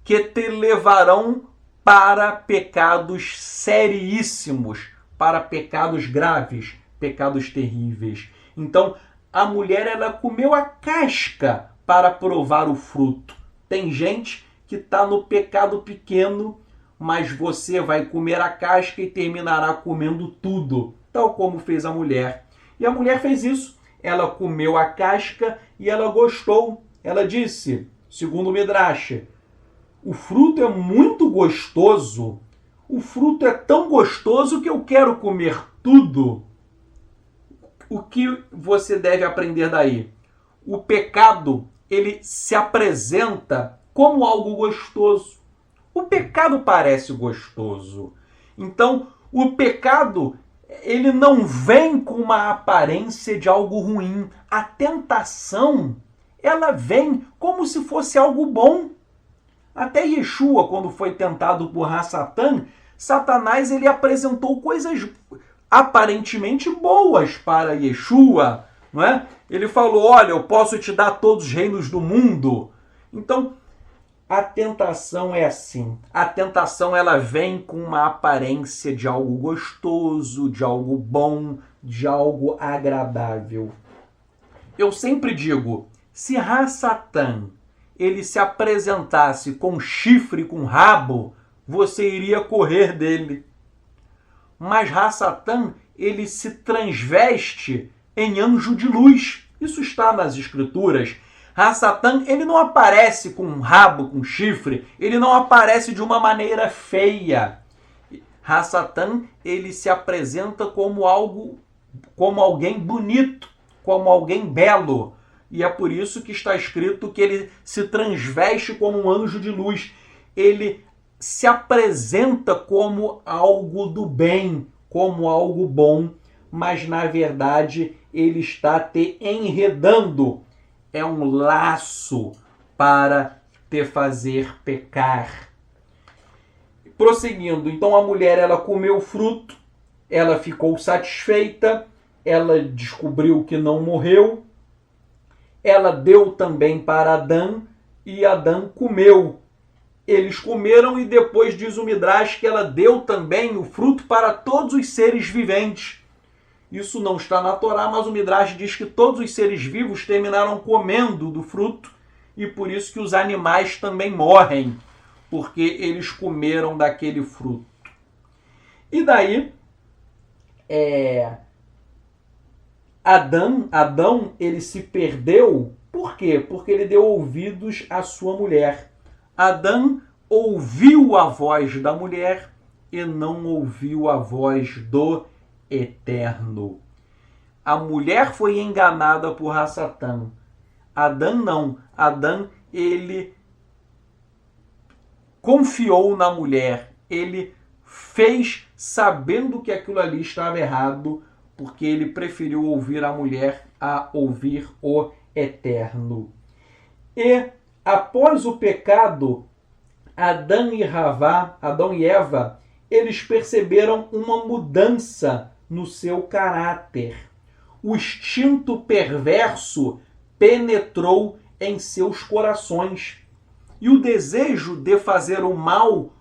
que te levarão para pecados seríssimos, para pecados graves, pecados terríveis. Então, a mulher, ela comeu a casca para provar o fruto. Tem gente que está no pecado pequeno, mas você vai comer a casca e terminará comendo tudo, tal como fez a mulher. E a mulher fez isso. Ela comeu a casca e ela gostou. Ela disse, segundo o Midrash, o fruto é muito gostoso. O fruto é tão gostoso que eu quero comer tudo. O que você deve aprender daí? O pecado, ele se apresenta como algo gostoso. O pecado parece gostoso. Então, o pecado, ele não vem com uma aparência de algo ruim. A tentação, ela vem como se fosse algo bom. Até Yeshua, quando foi tentado por Satã, Satanás, ele apresentou coisas aparentemente boas para Yeshua, não é? Ele falou, olha, eu posso te dar todos os reinos do mundo. Então, a tentação é assim. A tentação, ela vem com uma aparência de algo gostoso, de algo bom, de algo agradável. Eu sempre digo, se Satã, ele se apresentasse com chifre, com rabo, você iria correr dele. Mas Satã, ele se transveste em anjo de luz. Isso está nas escrituras. Satã, ele não aparece com um rabo, com chifre, ele não aparece de uma maneira feia. Satã, ele se apresenta como alguém bonito, como alguém belo. E é por isso que está escrito que ele se transveste como um anjo de luz. Ele se apresenta como algo do bem, como algo bom, mas na verdade ele está te enredando. É um laço para te fazer pecar. Prosseguindo, então a mulher, ela comeu o fruto, ela ficou satisfeita, ela descobriu que não morreu, ela deu também para Adão e Adão comeu. Eles comeram e depois diz o Midrash que ela deu também o fruto para todos os seres viventes. Isso não está na Torá, mas o Midrash diz que todos os seres vivos terminaram comendo do fruto e por isso que os animais também morrem, porque eles comeram daquele fruto. E daí, Adão, ele se perdeu. Por quê? Porque ele deu ouvidos à sua mulher. Adão ouviu a voz da mulher e não ouviu a voz do Eterno. A mulher foi enganada por Satã. Adão não. Adão, ele confiou na mulher. Ele fez sabendo que aquilo ali estava errado, porque ele preferiu ouvir a mulher a ouvir o Eterno. E após o pecado, Adão e Eva, eles perceberam uma mudança no seu caráter. O instinto perverso penetrou em seus corações. E o desejo de fazer o mal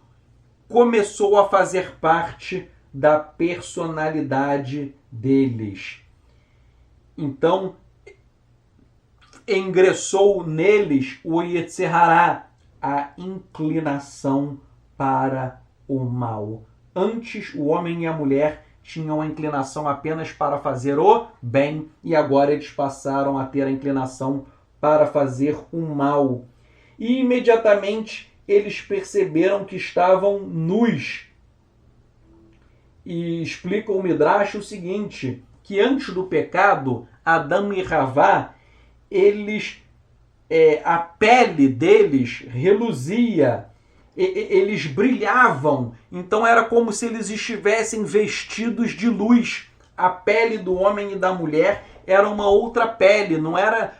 começou a fazer parte da personalidade deles. Então, ingressou neles o Yetzer Hará, a inclinação para o mal. Antes, o homem e a mulher tinham a inclinação apenas para fazer o bem, e agora eles passaram a ter a inclinação para fazer o mal. E imediatamente eles perceberam que estavam nus. E explica o Midrash o seguinte, que antes do pecado, Adão e Havá, a pele deles reluzia, eles brilhavam, então era como se eles estivessem vestidos de luz. A pele do homem e da mulher era uma outra pele, não era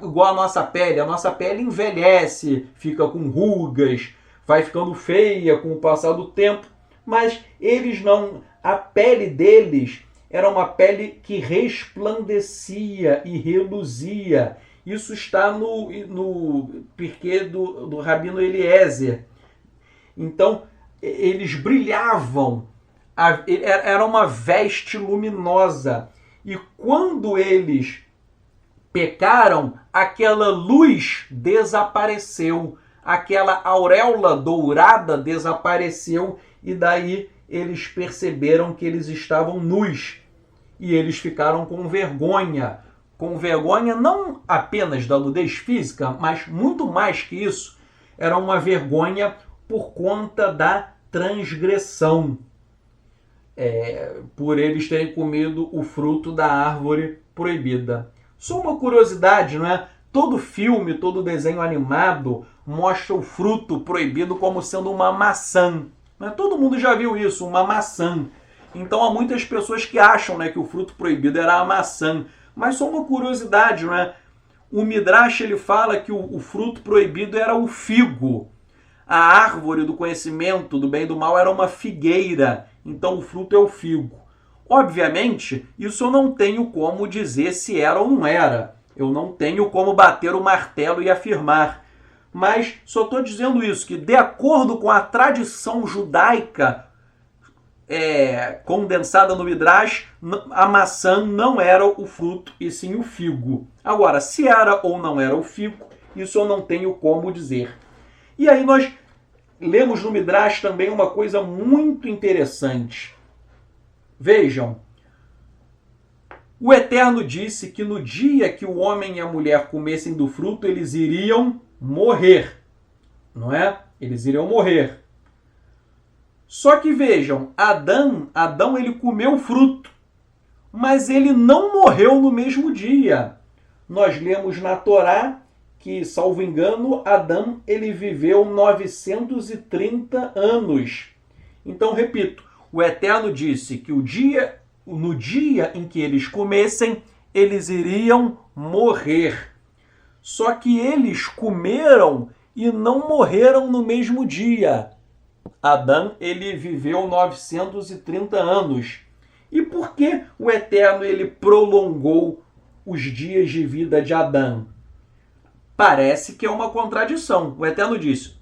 igual a nossa pele envelhece, fica com rugas, vai ficando feia com o passar do tempo, mas eles não, a pele deles era uma pele que resplandecia e reluzia. Isso está no Pirkei do Rabino Eliezer. Então, eles brilhavam, era uma veste luminosa. E quando eles pecaram, aquela luz desapareceu, aquela auréola dourada desapareceu, e daí eles perceberam que eles estavam nus. E eles ficaram com vergonha não apenas da nudez física, mas muito mais que isso, era uma vergonha por conta da transgressão, por eles terem comido o fruto da árvore proibida. Só uma curiosidade, não é? Todo filme, todo desenho animado mostra o fruto proibido como sendo uma maçã. Não é? Todo mundo já viu isso, uma maçã. Então há muitas pessoas que acham, né, que o fruto proibido era a maçã. Mas só uma curiosidade, não é? O Midrash ele fala que o fruto proibido era o figo. A árvore do conhecimento do bem e do mal era uma figueira. Então o fruto é o figo. Obviamente, isso eu não tenho como dizer se era ou não era. Eu não tenho como bater o martelo e afirmar. Mas só estou dizendo isso, que de acordo com a tradição judaica condensada no Midrash, a maçã não era o fruto, e sim o figo. Agora, se era ou não era o figo, isso eu não tenho como dizer. E aí nós lemos no Midrash também uma coisa muito interessante. Vejam, o Eterno disse que no dia que o homem e a mulher comessem do fruto, eles iriam morrer. Não é? Eles iriam morrer. Só que vejam, Adão ele comeu o fruto, mas ele não morreu no mesmo dia. Nós lemos na Torá que, salvo engano, Adão ele viveu 930 anos. Então, repito, o Eterno disse que no dia em que eles comessem, eles iriam morrer. Só que eles comeram e não morreram no mesmo dia. Adão ele viveu 930 anos. E por que o Eterno ele prolongou os dias de vida de Adão? Parece que é uma contradição. O Eterno disse,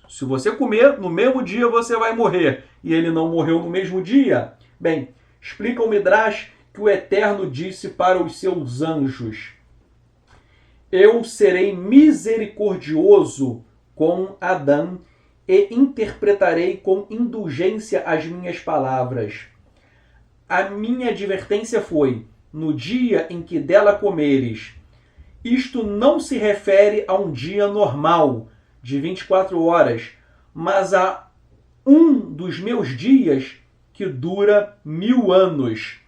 se você comer, no mesmo dia você vai morrer. E ele não morreu no mesmo dia? Bem, explica o Midrash que o Eterno disse para os seus anjos, eu serei misericordioso com Adão e interpretarei com indulgência as minhas palavras. A minha advertência foi, no dia em que dela comeres. Isto não se refere a um dia normal, de 24 horas, mas a um dos meus dias que dura 1000 anos,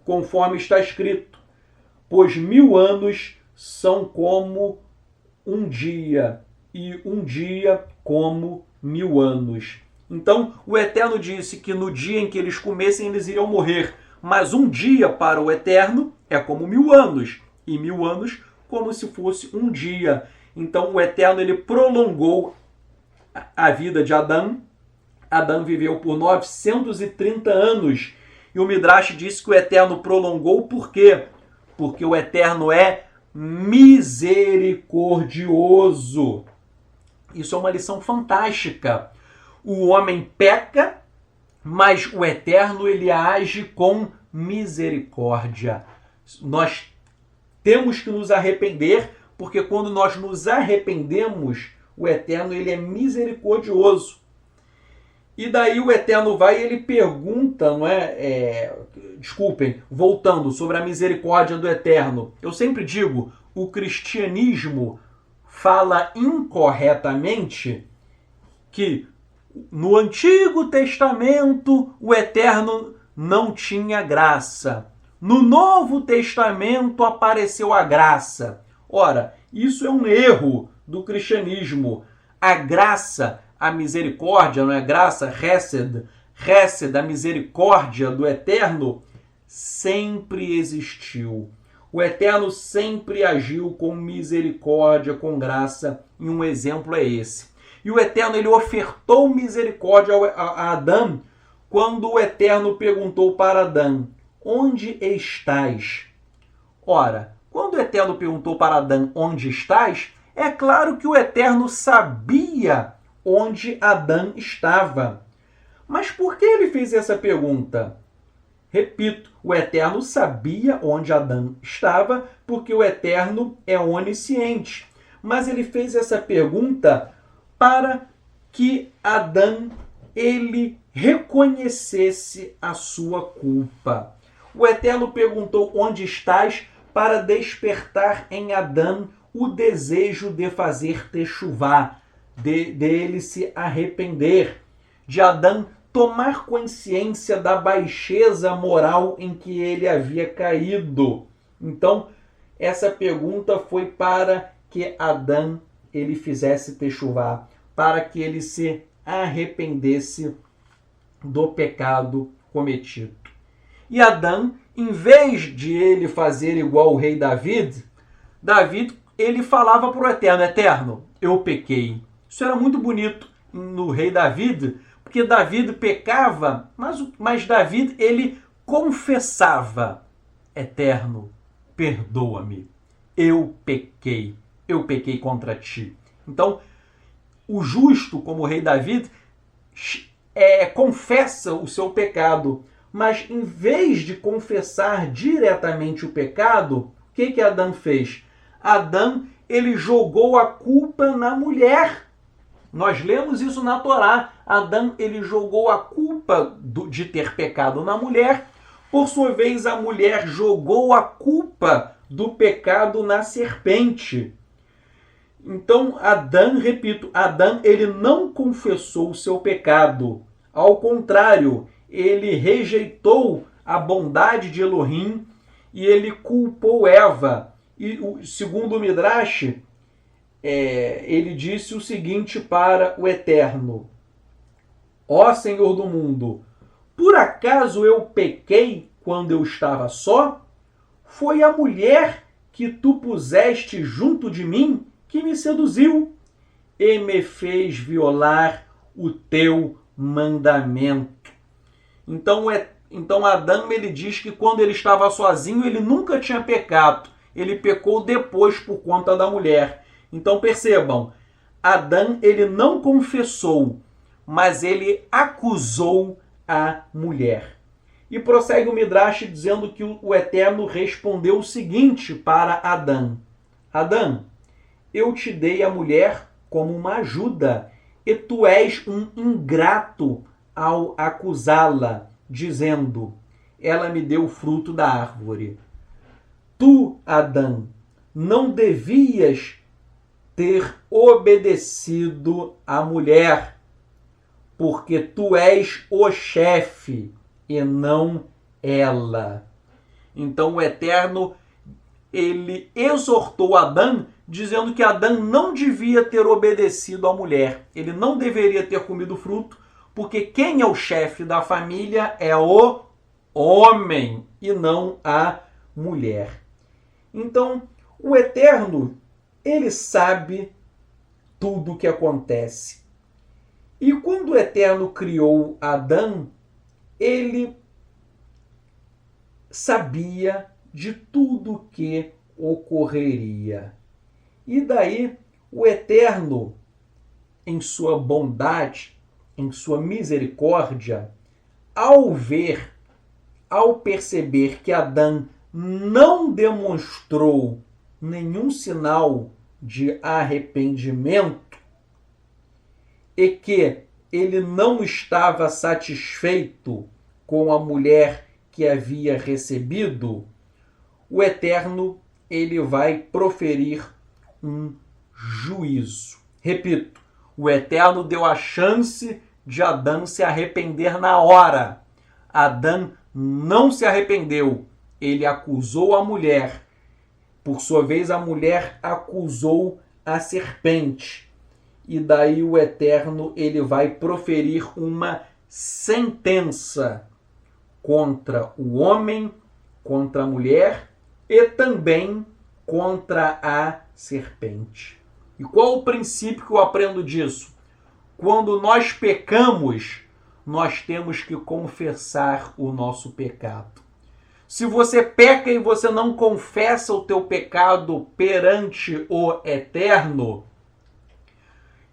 conforme está escrito. Pois 1000 anos são como um dia, e um dia como 1000 anos. Então, o Eterno disse que no dia em que eles comessem, eles iriam morrer. Mas um dia para o Eterno é como 1000 anos. E 1000 anos como se fosse um dia. Então, o Eterno ele prolongou a vida de Adão. Adão viveu por 930 anos. E o Midrash disse que o Eterno prolongou por quê? Porque o Eterno é misericordioso. Isso é uma lição fantástica. O homem peca, mas o Eterno ele age com misericórdia. Nós temos que nos arrepender, porque quando nós nos arrependemos, o Eterno ele é misericordioso. E daí o Eterno vai e ele pergunta, não é? Desculpem, voltando sobre a misericórdia do Eterno. Eu sempre digo, o cristianismo fala incorretamente que no Antigo Testamento o Eterno não tinha graça. No Novo Testamento apareceu a graça. Ora, isso é um erro do cristianismo. A graça, a misericórdia, não é graça, Hesed, a misericórdia do Eterno, sempre existiu. O Eterno sempre agiu com misericórdia, com graça, e um exemplo é esse. E o Eterno ele ofertou misericórdia a Adão quando o Eterno perguntou para Adão: onde estás? Ora, quando o Eterno perguntou para Adão: onde estás? É claro que o Eterno sabia onde Adão estava. Mas por que ele fez essa pergunta? Repito, o Eterno sabia onde Adão estava, porque o Eterno é onisciente. Mas ele fez essa pergunta para que Adão ele reconhecesse a sua culpa. O Eterno perguntou: onde estás? Para despertar em Adão o desejo de fazer techuvá, dele se arrepender, de Adão tomar consciência da baixeza moral em que ele havia caído. Então, essa pergunta foi para que Adão ele fizesse techuvá, para que ele se arrependesse do pecado cometido. E Adão, em vez de ele fazer igual o rei David, ele falava para o Eterno: Eterno, eu pequei. Isso era muito bonito no rei David, porque David pecava, mas David ele confessava: Eterno, perdoa-me, eu pequei contra ti. Então, o justo, como o rei David, confessa o seu pecado, mas em vez de confessar diretamente o pecado, o que Adão fez? Adão ele jogou a culpa na mulher. Nós lemos isso na Torá. Adão ele jogou a culpa de ter pecado na mulher. Por sua vez, a mulher jogou a culpa do pecado na serpente. Então, Adão, repito, Adão ele não confessou o seu pecado. Ao contrário, ele rejeitou a bondade de Elohim e ele culpou Eva. E segundo o Midrash, ele disse o seguinte para o Eterno: ó Senhor do mundo, por acaso eu pequei quando eu estava só? Foi a mulher que tu puseste junto de mim que me seduziu e me fez violar o teu mandamento. Então Adão ele diz que quando ele estava sozinho ele nunca tinha pecado. Ele pecou depois por conta da mulher. Então percebam, Adão ele não confessou, mas ele acusou a mulher. E prossegue o Midrash dizendo que o Eterno respondeu o seguinte para Adão: Adão, eu te dei a mulher como uma ajuda, e tu és um ingrato ao acusá-la, dizendo: ela me deu o fruto da árvore. Tu, Adão, não devias ter obedecido à mulher, porque tu és o chefe e não ela. Então o Eterno ele exortou Adão, dizendo que Adão não devia ter obedecido à mulher. Ele não deveria ter comido fruto, porque quem é o chefe da família é o homem e não a mulher. Então, o Eterno, ele sabe tudo o que acontece. E quando o Eterno criou Adão, ele sabia de tudo o que ocorreria. E daí, o Eterno, em sua bondade, em sua misericórdia, ao perceber que Adão não demonstrou nenhum sinal de arrependimento e que ele não estava satisfeito com a mulher que havia recebido, o Eterno ele vai proferir um juízo. Repito, o Eterno deu a chance de Adão se arrepender na hora. Adão não se arrependeu. Ele acusou a mulher. Por sua vez, a mulher acusou a serpente. E daí o Eterno ele vai proferir uma sentença contra o homem, contra a mulher e também contra a serpente. E qual o princípio que eu aprendo disso? quando nós pecamos, nós temos que confessar o nosso pecado. Se você peca e você não confessa o teu pecado perante o Eterno,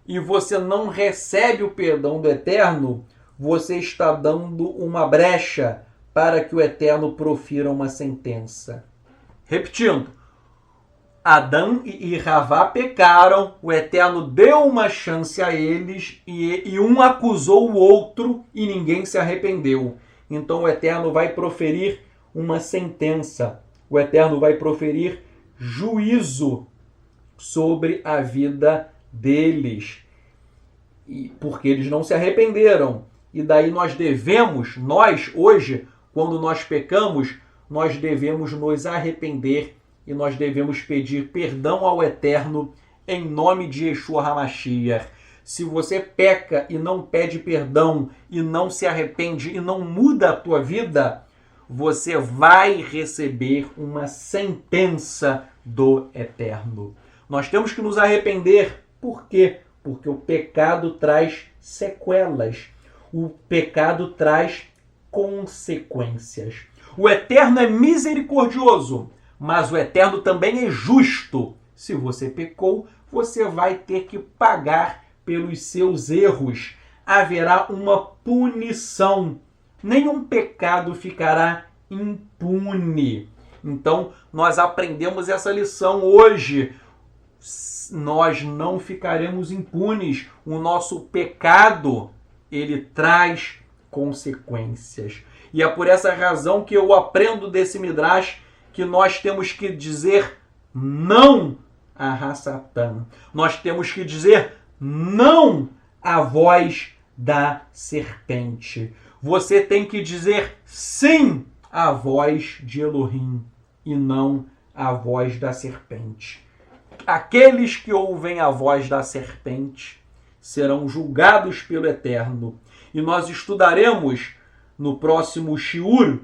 e você não recebe o perdão do Eterno, você está dando uma brecha para que o Eterno profira uma sentença. Repetindo, Adão e Havá pecaram, o Eterno deu uma chance a eles e um acusou o outro e ninguém se arrependeu. Então o Eterno vai proferir uma sentença. O Eterno vai proferir juízo sobre a vida deles, porque eles não se arrependeram. E daí nós hoje, quando nós pecamos, nós devemos nos arrepender e nós devemos pedir perdão ao Eterno em nome de Yeshua HaMashiach. Se você peca e não pede perdão e não se arrepende e não muda a tua vida, você vai receber uma sentença do Eterno. Nós temos que nos arrepender. Por quê? Porque o pecado traz sequelas. O pecado traz consequências. O Eterno é misericordioso, mas o Eterno também é justo. Se você pecou, você vai ter que pagar pelos seus erros. Haverá uma punição. Nenhum pecado ficará impune. Então, nós aprendemos essa lição hoje. Nós não ficaremos impunes. O nosso pecado, ele traz consequências. E é por essa razão que eu aprendo desse Midrash que nós temos que dizer não a Satã. Nós temos que dizer não à voz da serpente. Você tem que dizer sim à voz de Elohim e não à voz da serpente. Aqueles que ouvem a voz da serpente serão julgados pelo Eterno. E nós estudaremos no próximo shiur,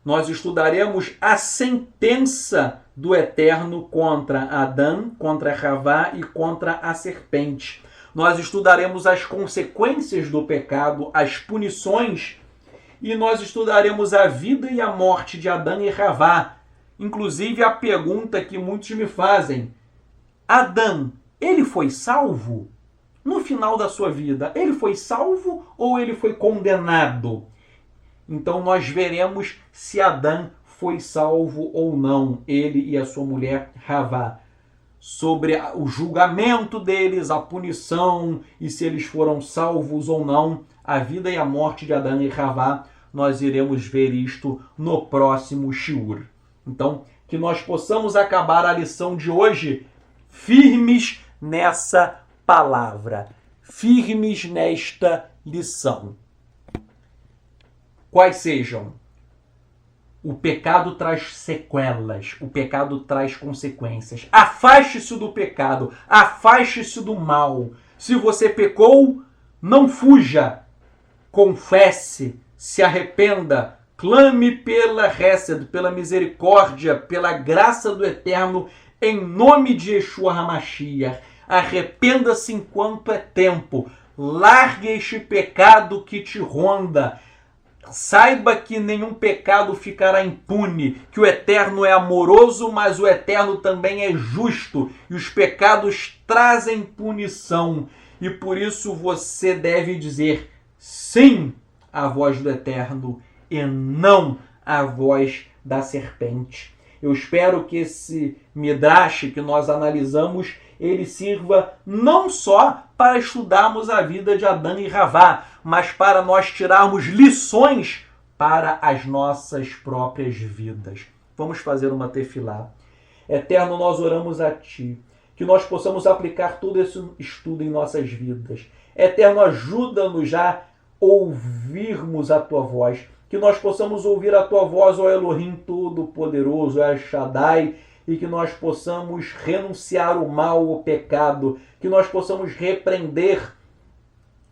nós estudaremos a sentença do Eterno contra Adão, contra Havá e contra a serpente. Nós estudaremos as consequências do pecado, as punições, e nós estudaremos a vida e a morte de Adão e Havá. Inclusive a pergunta que muitos me fazem: Adão, ele foi salvo? No final da sua vida, ele foi salvo ou ele foi condenado? Então nós veremos se Adão foi salvo ou não, ele e a sua mulher Havá. Sobre o julgamento deles, a punição e se eles foram salvos ou não, a vida e a morte de Adão e Havá, nós iremos ver isto no próximo shiur. Então, que nós possamos acabar a lição de hoje firmes nessa palavra, firmes nesta lição. Quais sejam? O pecado traz sequelas, o pecado traz consequências. Afaste-se do pecado, afaste-se do mal. Se você pecou, não fuja. Confesse, se arrependa, clame pela Hesed, pela misericórdia, pela graça do Eterno, em nome de Yeshua HaMashiach. Arrependa-se enquanto é tempo. Largue este pecado que te ronda. Saiba que nenhum pecado ficará impune, que o Eterno é amoroso, mas o Eterno também é justo, e os pecados trazem punição, e por isso você deve dizer sim à voz do Eterno e não à voz da serpente. Eu espero que esse Midrash que nós analisamos, ele sirva não só para estudarmos a vida de Adão e Havá, mas para nós tirarmos lições para as nossas próprias vidas. Vamos fazer uma tefilá. Eterno, nós oramos a Ti, que nós possamos aplicar todo esse estudo em nossas vidas. Eterno, ajuda-nos a ouvirmos a Tua voz, que nós possamos ouvir a Tua voz, ó Elohim Todo-Poderoso, El Shaddai, e que nós possamos renunciar o mal, o pecado, que nós possamos repreender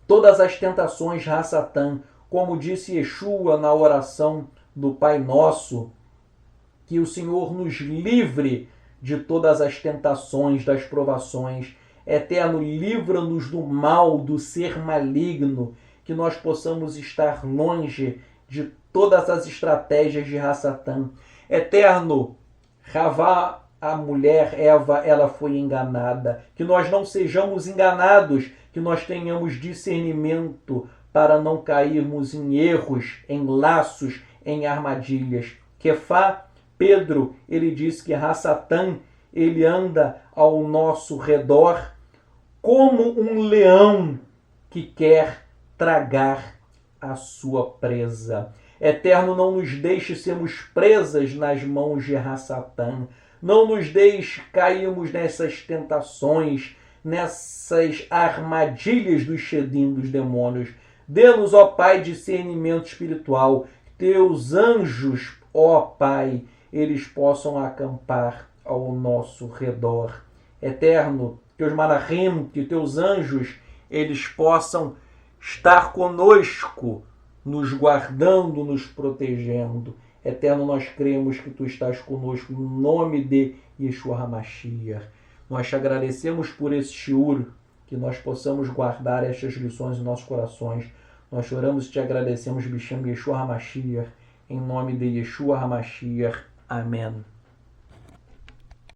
todas as tentações Satã, como disse Yeshua na oração do Pai Nosso, que o Senhor nos livre de todas as tentações, das provações, Eterno, livra-nos do mal, do ser maligno, que nós possamos estar longe de todas as estratégias de Hassatan. Eterno, Ravá, a mulher Eva, ela foi enganada. Que nós não sejamos enganados, que nós tenhamos discernimento para não cairmos em erros, em laços, em armadilhas. Kefá, Pedro, ele diz que Hassatan, ele anda ao nosso redor como um leão que quer tragar a sua presa. Eterno, não nos deixe sermos presas nas mãos de Hassatan. Não nos deixe cairmos nessas tentações, nessas armadilhas dos Shedim, dos demônios. Dê-nos, ó Pai, discernimento espiritual. Teus anjos, ó Pai, eles possam acampar ao nosso redor. Eterno, teus malachim, que teus anjos, eles possam estar conosco, nos guardando, nos protegendo. Eterno, nós cremos que tu estás conosco, em nome de Yeshua HaMashiach. Nós te agradecemos por esse shiur, que nós possamos guardar estas lições em nossos corações. Nós choramos e te agradecemos, Bishem Yeshua HaMashiach, em nome de Yeshua HaMashiach. Amém.